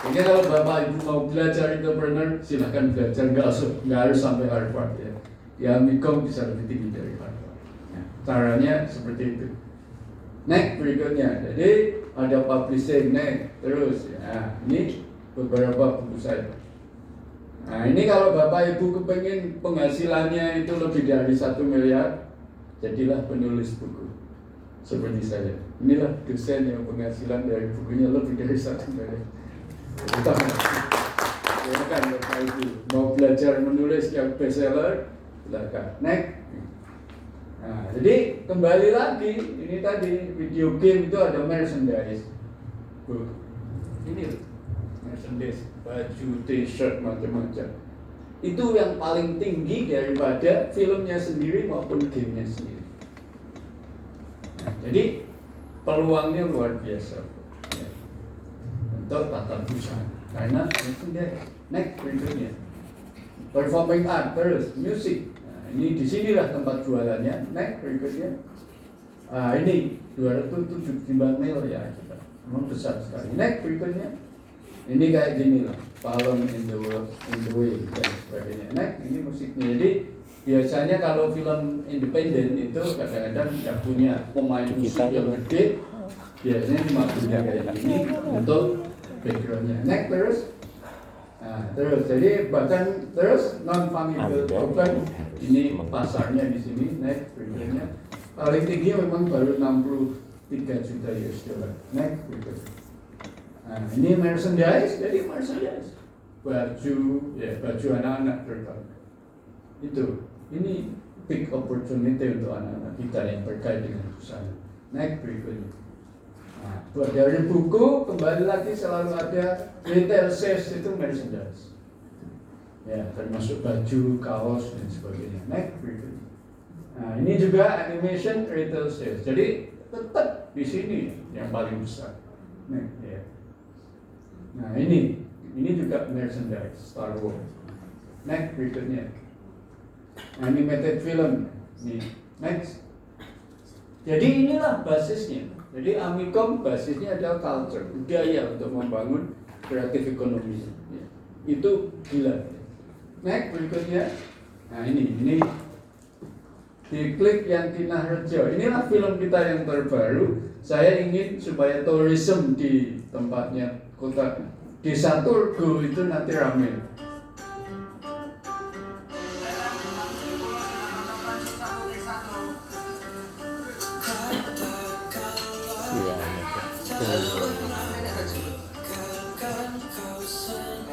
Jadi kalau Bapak Ibu mau belajar entrepreneur, silahkan belajar, nggak harus sampai Harvard ya. Ya Amikom bisa lebih tinggi dari Harvard. Nah, caranya seperti itu. Next berikutnya, jadi ada publishing, next terus ya. Ini beberapa buku saya. Nah ini kalau Bapak Ibu kepengen penghasilannya itu lebih dari 1 miliar, jadilah penulis buku seperti saya. Inilah dosen yang penghasilan dari bukunya lebih dari 1 miliar. Kita silakan Bapak Ibu mau belajar menulis yang bestseller, silakan. Next. Nah, jadi kembali lagi, ini tadi video game itu ada merchandise. Ini loh, merchandise, baju, t-shirt, macam-macam. Itu yang paling tinggi daripada filmnya sendiri maupun gamenya sendiri. Nah, jadi peluangnya luar biasa ya, untuk tata busana. Karena merchandise. Next berikutnya, performing art terus, musik. Ini di sinilah tempat jualannya. Next berikutnya, ini 275 miliar kita, memang besar sekali. Next berikutnya, ini kayak gini lah, Fallen in the Way dan sebagainya. Next ini musiknya. Jadi biasanya kalau film independen itu kadang-kadang nggak punya pemain musik yang gede, biasanya cuma punya kayak gini untuk backgroundnya. Next terus. Nah, terus jadi bahkan terus non fungible token ini pasarnya di sini. Next berikutnya paling tinggi memang baru 63 juta US dollar. Next berikutnya. Nah, ini merchandise, jadi merchandise baju ya, baju anak-anak terutama itu. Ini big opportunity untuk anak-anak kita yang terkait dengan busana. Next berikutnya. Nah, buat dari buku kembali lagi selalu ada retail sales, itu merchandise. Ya, termasuk baju, kaos dan sebagainya. Next berikutnya. Nah, ini juga animation retail sales. Jadi tetap di sini yang paling besar. Next, ya. Nah, ini juga merchandise Star Wars. Next berikutnya. Animated film. Nih, next. Jadi inilah basisnya. Jadi Amikom basisnya adalah culture, budaya untuk membangun kreatif ekonomi. Ya. Itu gila. Next berikutnya, nah ini diklik yang Tina Rejo. Inilah film kita yang terbaru. Saya ingin supaya tourism di tempatnya kota Desa Turgo itu nanti ramai.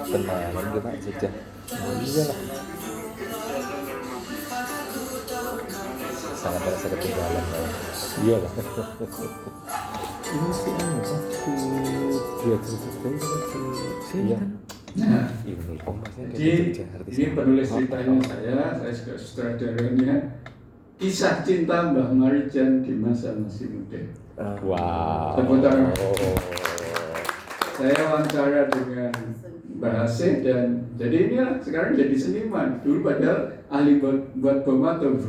Kenalan kita saja. Iya lah. Sangat terasa ketinggalan ya. Iya lah. Ini sih dia cerita sih. Nah, ini penulis ceritanya saya juga sutradaranya. Kisah cinta Mbah Marijan di masa masih muda. Wow. Tepuk tangan. Saya wawancara dengan Mbah Asih dan jadi ini sekarang jadi seniman. Dulu padahal ahli buat bom atom.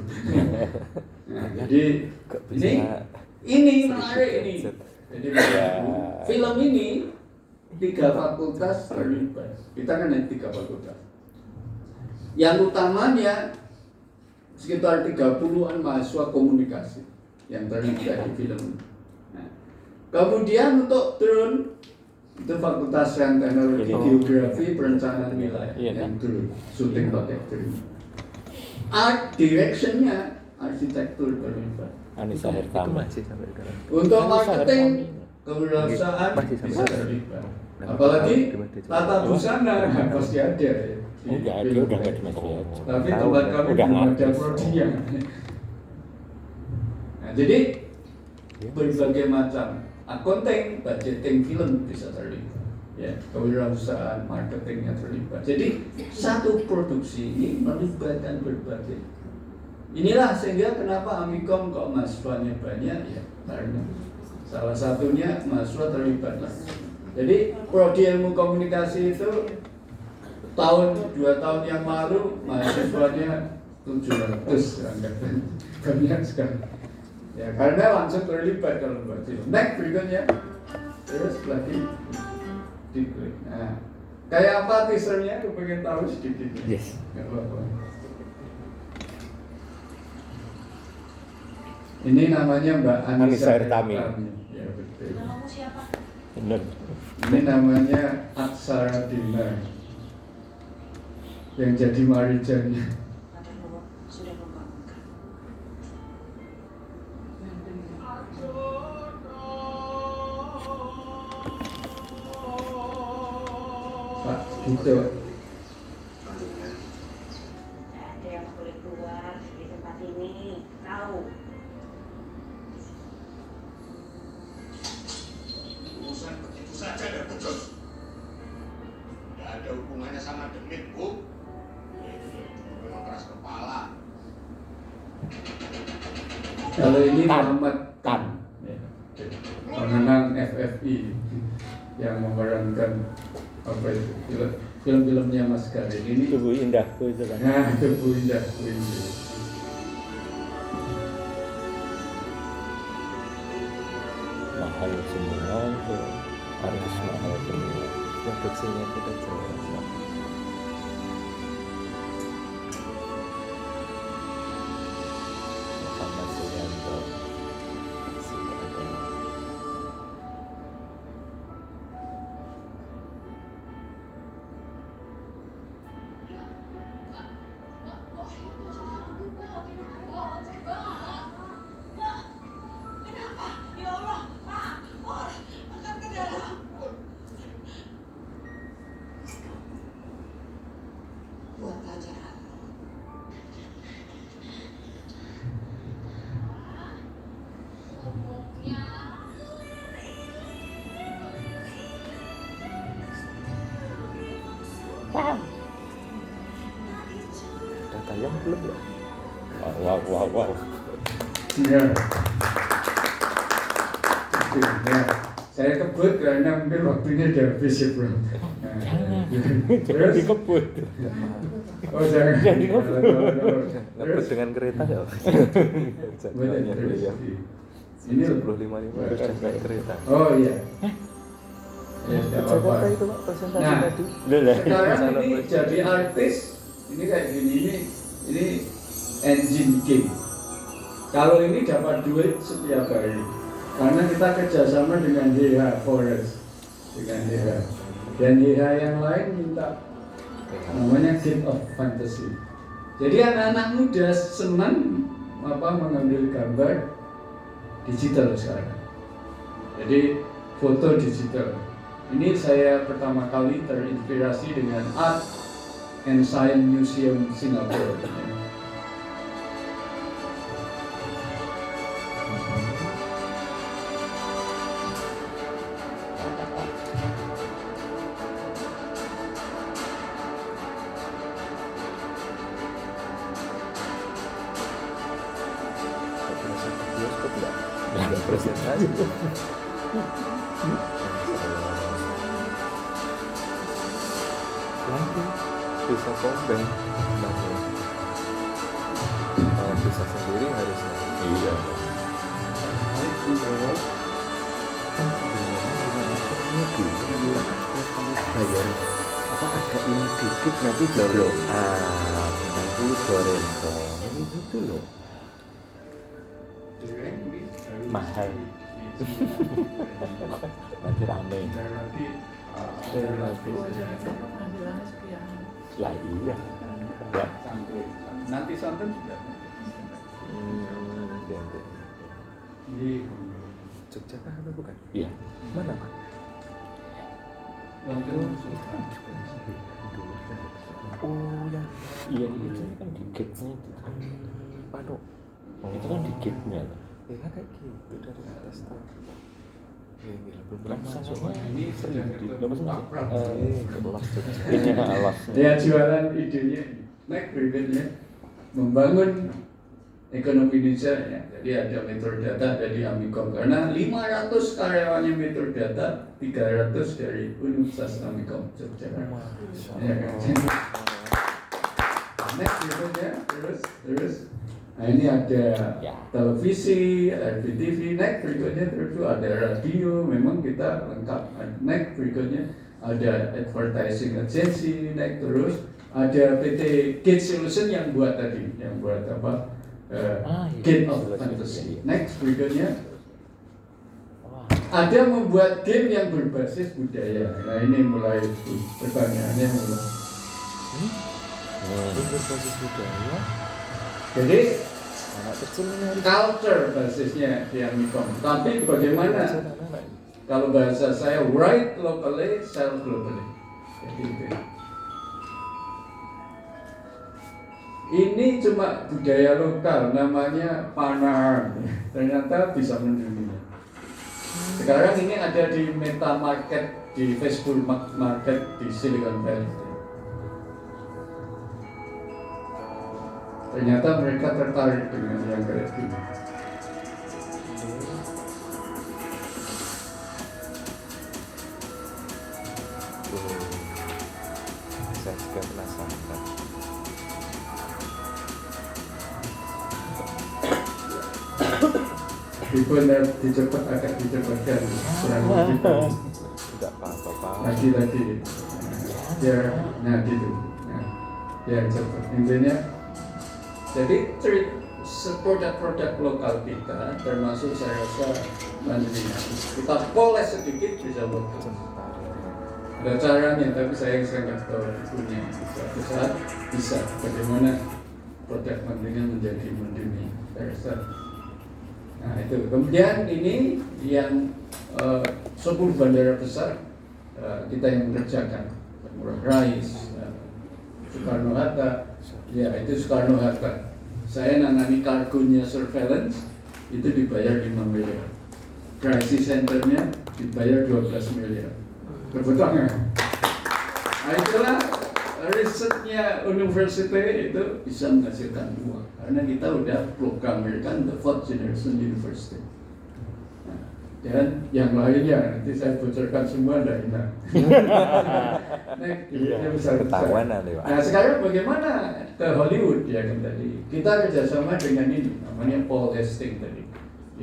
Nah, jadi ini menarik ini. Jadi film ini 3 fakultas terlibat. Kita kan ada 3 fakultas. Yang utamanya sekitar 30-an mahasiswa komunikasi yang terlibat di film ini. Nah, kemudian untuk turun itu fakultas yang teknologi geografi perencanaan wilayah yang dulu syuting pakai drone. Art directionnya arsitektur terlibat. Anissa Hertama. Untuk marketing kewirausahaan bisa terlibat. Apalagi tata busana pasti ada ya. Udah nggak di Mas. Tapi tempat kami belum ada prodinya. Nah, jadi berbagai macam accounting, budgeting film bisa terlibat. ya, kewirausahaan, marketingnya terlibat. Jadi satu produksi ini melibatkan berbagai. Inilah sehingga kenapa Amikom kok mahasiswanya banyak ya, karena salah satunya mahasiswa terlibat lah. Jadi prodi ilmu komunikasi itu tahun 2 tahun yang lalu mahasiswanya 700 angkatan, banyak sekali. Ya karena langsung terlibat kalau buat film. Next berikutnya, terus lagi diklik. Nah, kayak apa teasernya? Aku pengen tahu sedikit. Yes. Nggak apa-apa. Ini namanya Mbak Anissa Ertami. Ya betul. Namamu siapa? Bener. Ini namanya Aksara Dina yang jadi Marijannya. Kata bahwa sudah membangunkan. Pak gitu. Tidak ada yang boleh keluar di tempat ini. Tahu? Urusan begitu saja dan putus. Tidak ada hubungannya sama demit, Bu. Memang keras kepala. Kalau ini Tan. Muhammad Tan, ya, pemenang FFI yang memerankan apa itu film-filmnya Mas Karin ini. Tubuh indahku itu kan. Nah, itu Bu Indah, Bu Indah. Mahal semua itu harus mahal semua. Produksinya kita jelas. Muhammad Suyanto. Kenapa? Ya Allah, Pak, angkat ke dalam. Buat pelajaran. Udah tayang belum ya? Wow. Ya. Oke, ya. Saya kebut karena mungkin waktunya udah habis ya bro. Nah, Jangan terus, dikebut. oh jangan. Jangan dikebut. Terus, Ngebut dengan kereta ya? boleh, Jadwalnya terus. beliau Ini 10.55 harus naik kereta. Oh iya. Ya, tidak Jakarta apa-apa. itu Pak presentasi Nah. tadi. Sekarang ini jadi artis, ini kayak gini, ini engine game. Kalau ini dapat duit setiap hari, karena kita kerjasama dengan DH Forest, dengan DH, dan DH yang lain minta namanya Game of Fantasy. Jadi anak-anak muda senang mengambil gambar digital sekarang. Jadi foto digital. Ini saya pertama kali terinspirasi dengan Art and Science Museum Singapura. Berasa ke bioskop nggak? Nggak presentasi. Nanti bisa combine namanya. Kalau bisa sendiri harusnya. Iya. Bayar apa agak ini dikit nanti baru nanti Dorento ini gitu loh. Mahal. Nanti rame. Lah iya. Ya. Nanti santan sudah. Ganti. Di Yogyakarta bukan? Iya. Mana Pak? Oh yang Iya itu kan di gate-nya itu. Pano. Itu kan di gate-nya. Ya kayak gitu dari atas tuh. Berapa Nah, ini sedang berapa sih? akrak. Kelas ini alas. Dia jualan idenya. Next berikutnya membangun ekonomi Indonesia ya. Jadi ada Metrodata, ada di Amikom karena 500 karyawannya Metrodata, 300 dari Universitas Amikom Jogja. Ya, kan? Next berikutnya terus. Nah ini ada televisi, RBTV, next berikutnya terus ada radio, memang kita lengkap. Next berikutnya ada advertising agency, next terus ada PT Gate Solution yang buat tadi, yang buat apa? Gate of Fantasy. Next berikutnya ada membuat game yang berbasis budaya. Nah ini mulai pertanyaannya mulai. Berbasis budaya. Jadi Anak kecil ini harus culture basisnya di Amikom. Tapi bagaimana kalau bahasa saya write locally, sell globally. Jadi itu. Ini cuma budaya lokal, namanya panah. Ternyata bisa mendunia. Sekarang ini ada di Meta Market, di Facebook Market di Silicon Valley. Ternyata mereka tertarik dengan yang kayak gini. saya juga penasaran. Meskipun agak dicepatkan kurang lebih Tidak apa-apa. lagi-lagi biar gitu. Biar cepat. Intinya jadi produk-produk lokal kita termasuk saya rasa mandirinya kita poles sedikit bisa bagus. Ada caranya tapi saya nggak tahu punya. Suatu saat bisa bagaimana produk mandirinya menjadi mandiri. Saya rasa. Nah itu. Kemudian ini yang 10 bandara besar kita yang mengerjakan. Ngurah Rai, Soekarno Hatta. Ya itu Soekarno Hatta. Saya nangani kargonya surveillance itu dibayar 5 miliar. Crisis centernya dibayar 12 miliar. Kebetulan. Nah itulah risetnya universitas itu bisa menghasilkan uang karena kita udah programmerkan the fourth generation university. Dan yang lainnya nanti saya bocorkan semua dari enak. Ketahuan nanti Pak. Nah sekarang bagaimana ke Hollywood ya kan tadi kita kerjasama dengan ini namanya Paul Hastings tadi,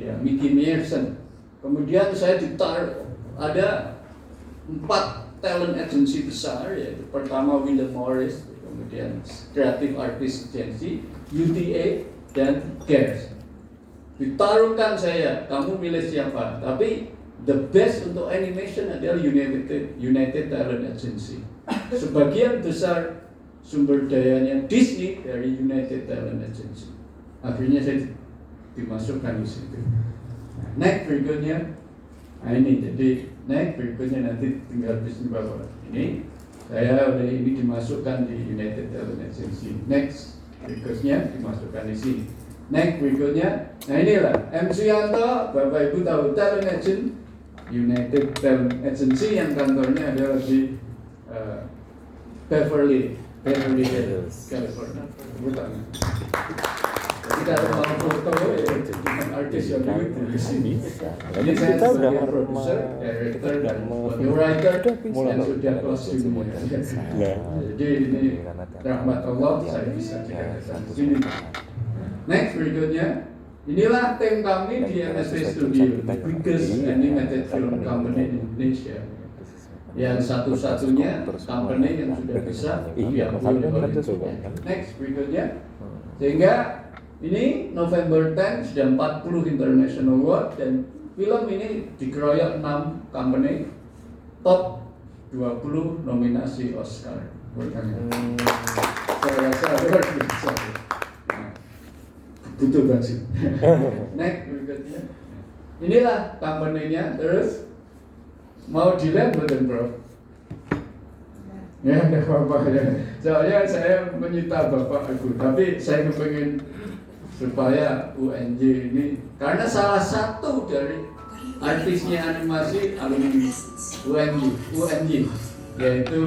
ya Mickey Mierson. Kemudian saya ditaruh ada 4 talent agency besar yaitu pertama William Morris, kemudian Creative Artist Agency, UTA dan GARS. Ditaruhkan saya, kamu milih siapa? Tapi the best untuk animation adalah United Talent Agency. Sebagian besar sumber dayanya Disney dari United Talent Agency. Akhirnya saya dimasukkan di situ. Next berikutnya, nah ini jadi next berikutnya nanti tinggal bisnis bapak. Ini saya oleh ini dimasukkan di United Talent Agency. Next berikutnya dimasukkan di sini. Next berikutnya, nah inilah M. Suyanto, Bapak Ibu tahu Talent Agent, United Talent Agency yang kantornya adalah di Beverly Hills, California. Bukan. Jadi kalau mau foto dengan artis yang begitu di sini. Ini saya sebagai produser, director dan writer yang sudah kelas dunia. Jadi ini rahmat Allah saya bisa dikatakan di sini. Next berikutnya, inilah tim kami di MSP Studio, the biggest animated film company in Indonesia. Yang satu-satunya company yang sudah bisa diakui oleh Next berikutnya, sehingga ini November 10 sudah 40 international award dan film ini dikeroyok 6 company top 20 nominasi Oscar. Saya rasa luar biasa. Butuh banget. Next berikutnya. Inilah company-nya. Terus mau dilem betul bro? Ya enggak apa-apa ya. Soalnya saya menyita bapak aku, tapi saya kepengen supaya UNJ ini karena salah satu dari artisnya animasi alumni UNY, yaitu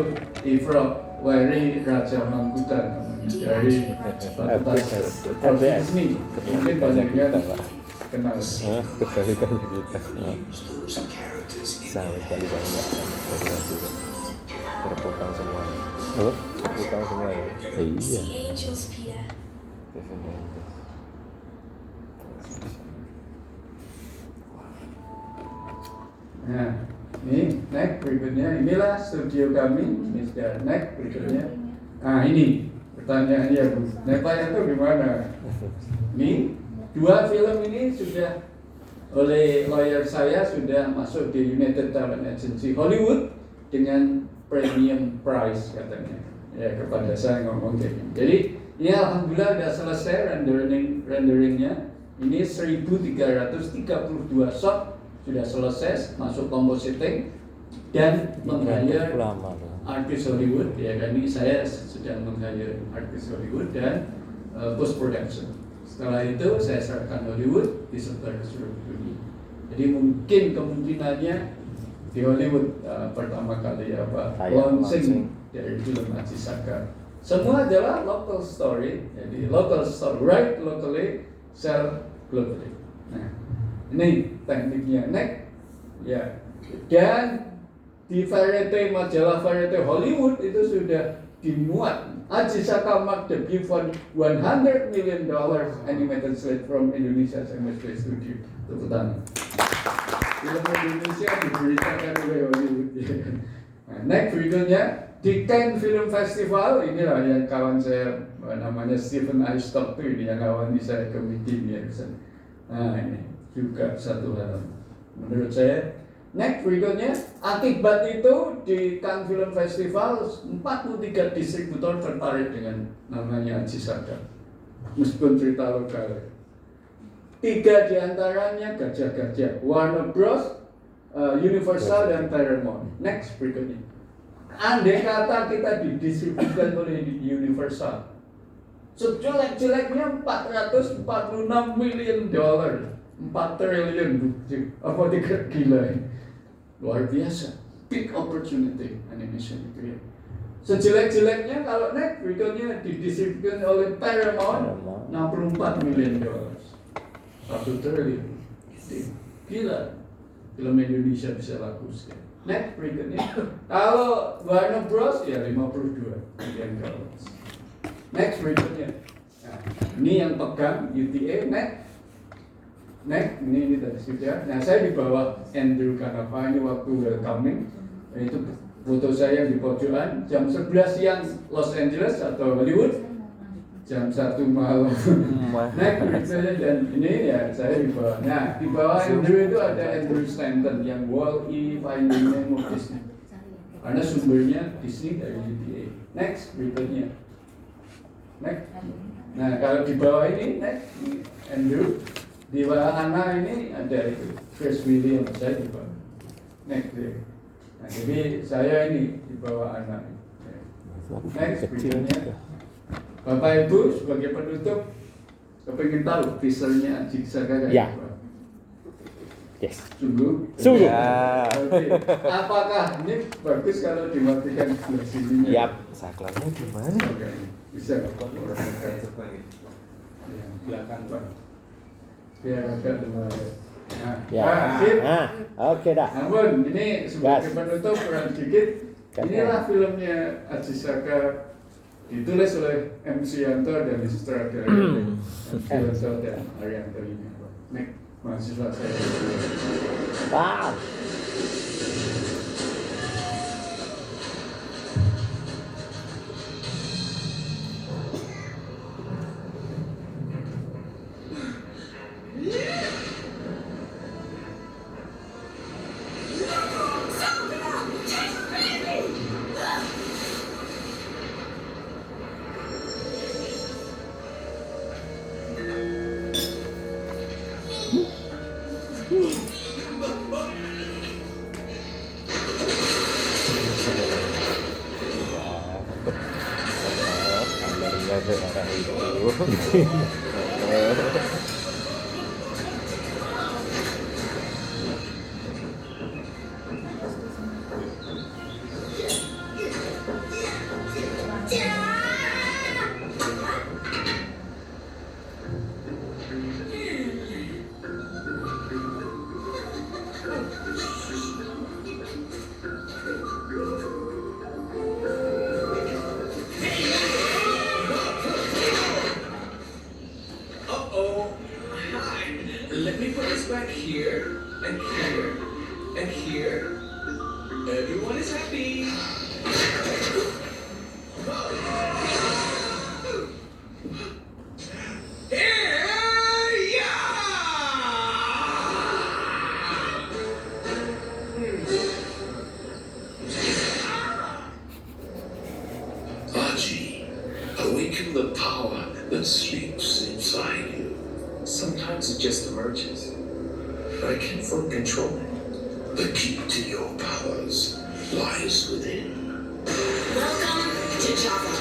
Ifro Wari Raja Mangkutan dari Fakultas Seni. Mungkin banyak yang kenal. Kebalikannya kita. Sangat kali banyak terpotong semua. Apa? Terpotong semua ya? Iya. Nah, ini next berikutnya, inilah studio kami. Ini sudah next berikutnya. Nah ini pertanyaannya Bu, Nepanya itu gimana? Ini dua film ini sudah oleh lawyer saya sudah masuk di United Talent Agency Hollywood dengan premium price katanya. Ya kepada saya ngomong kayak gini. Jadi ini alhamdulillah sudah selesai renderingnya. Ini 1332 shot sudah selesai, masuk compositing dan meng-hire artis Hollywood. Ya kan ini saya sedang meng-hire artis Hollywood dan post production. Setelah itu saya serahkan Hollywood disebar ke seluruh dunia. Jadi mungkin kemungkinannya di Hollywood pertama kali launching dari film Aji Saka. Semua adalah local story. Jadi local story, write locally, sell globally. Nah, ini tekniknya next. Ya. Dan di Variety, majalah Variety Hollywood itu sudah dimuat Aji Saka marked debut for $100 million animated slate from Indonesia's MSP Studio. Tepuk tangan. Film Indonesia diberitakan oleh Hollywood. Nah, next berikutnya di Cannes Film Festival, inilah yang kawan saya namanya Stephen I. Stock ini yang kawan saya ke meeting ya. Nah ini juga satu hal menurut saya. Next berikutnya, akibat itu di Cannes Film Festival 43 distributor tertarik dengan namanya Aji Saka, meskipun cerita lokal. 3 diantaranya gajah-gajah, Warner Bros, Universal dan Paramount. Next berikutnya, andai kata kita didistribusikan oleh Universal, sejelek-jeleknya $446 million, 4 triliun, apa tidak gila ini? Luar biasa, big opportunity animation itu ya. Sejelek-jeleknya kalau next berikutnya didistribusikan oleh Paramount, $64 million, 1 triliun. Gila, film Indonesia bisa laku sekali. Next berikutnya, kalau Warner Bros ya 52 million dollars. Next berikutnya, nah, ini yang pegang UTA. Next, ini dari sudah. Nah, saya di bawah Andrew Kanapa ini waktu welcoming. Itu foto saya di pojokan jam 11 siang Los Angeles atau Hollywood, jam 1 malam. Next berikutnya dan ini ya saya di bawah. Nah, di bawah Andrew itu ada Andrew Stanton yang Wall-E Finding Nemo Disney. Karena sumbernya Disney dari UTA. Next berikutnya. Next. Nah, kalau di bawah ini next Andrew. Di bawah Ana ini ada itu Chris William, saya di bawah. Next deh. Nah, jadi saya ini di bawah Ana. Next berikutnya. Bapak Ibu sebagai penutup, kepingin tahu teasernya Aji Saka Ya. apa? Yes. Sungguh. Ya. Oke. Apakah ini bagus kalau dimatikan sebelah sininya? Yap. Saklarnya gimana? Oke. Bisa Pak orang dekat. Ya, belakang Pak. Biar agak lumayan. Nah, Ya. sip. Nah, oke dah. Namun ini sebagai Gas. penutup kurang sedikit. Inilah filmnya Aji Saka, ditulis oleh M. Suyanto dan disutradarai oleh M. Suyanto dan Arianto ini. Nek, mahasiswa saya. Wow. Ada orang itu. Everyone is happy. Aji, awaken the power that sleeps inside you. Sometimes it just emerges. I can't fully control it. The key to your powers lies within. Welcome to Java.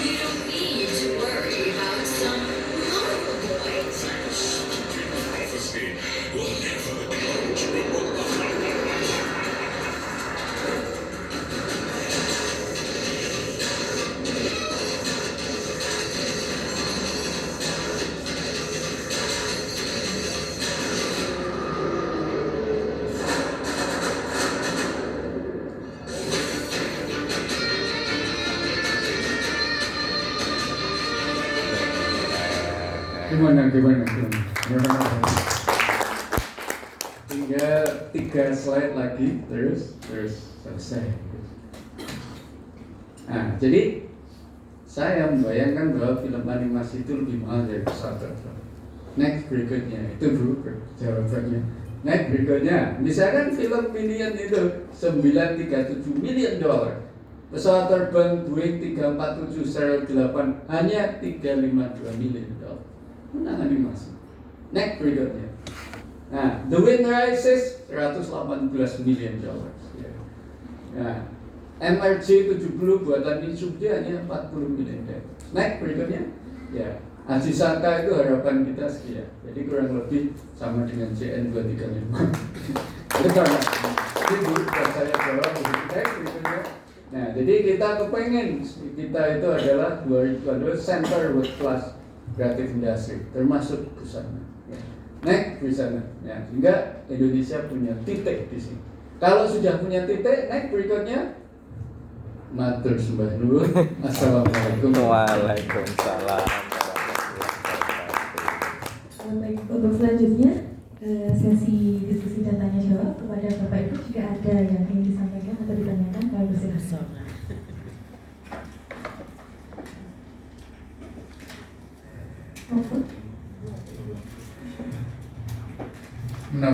You don't need to worry about some normal boys. Prophecy will never come true. Gimana? Tinggal 3 slide lagi, terus selesai. Nah, jadi saya membayangkan bahwa film animasi itu lebih mahal dari pesawat terbang. Next berikutnya, itu Bu jawabannya. Next berikutnya, misalkan film Minion itu $937 million. Pesawat terbang Boeing 347 serial 8 hanya $352 million. Menang animasi. Next berikutnya. Nah, The Wind Rises $118 million. Ya. Nah, MRJ-70 buatan Mitsubishi hanya $40 million. Next berikutnya. Ya, Aji Saka itu harapan kita sekian. Jadi kurang lebih sama dengan CN235. Itu karena itu buat saya jawab. Next berikutnya. Nah, jadi kita kepengen kita itu adalah 2022 Center World Class Creative Industry, termasuk busana. Ya. Next busana. Ya, sehingga Indonesia punya titik di sini. Kalau sudah punya titik, next berikutnya. Matur sembah nuwun. Assalamualaikum. Waalaikumsalam. Baik, untuk selanjutnya sesi diskusi dan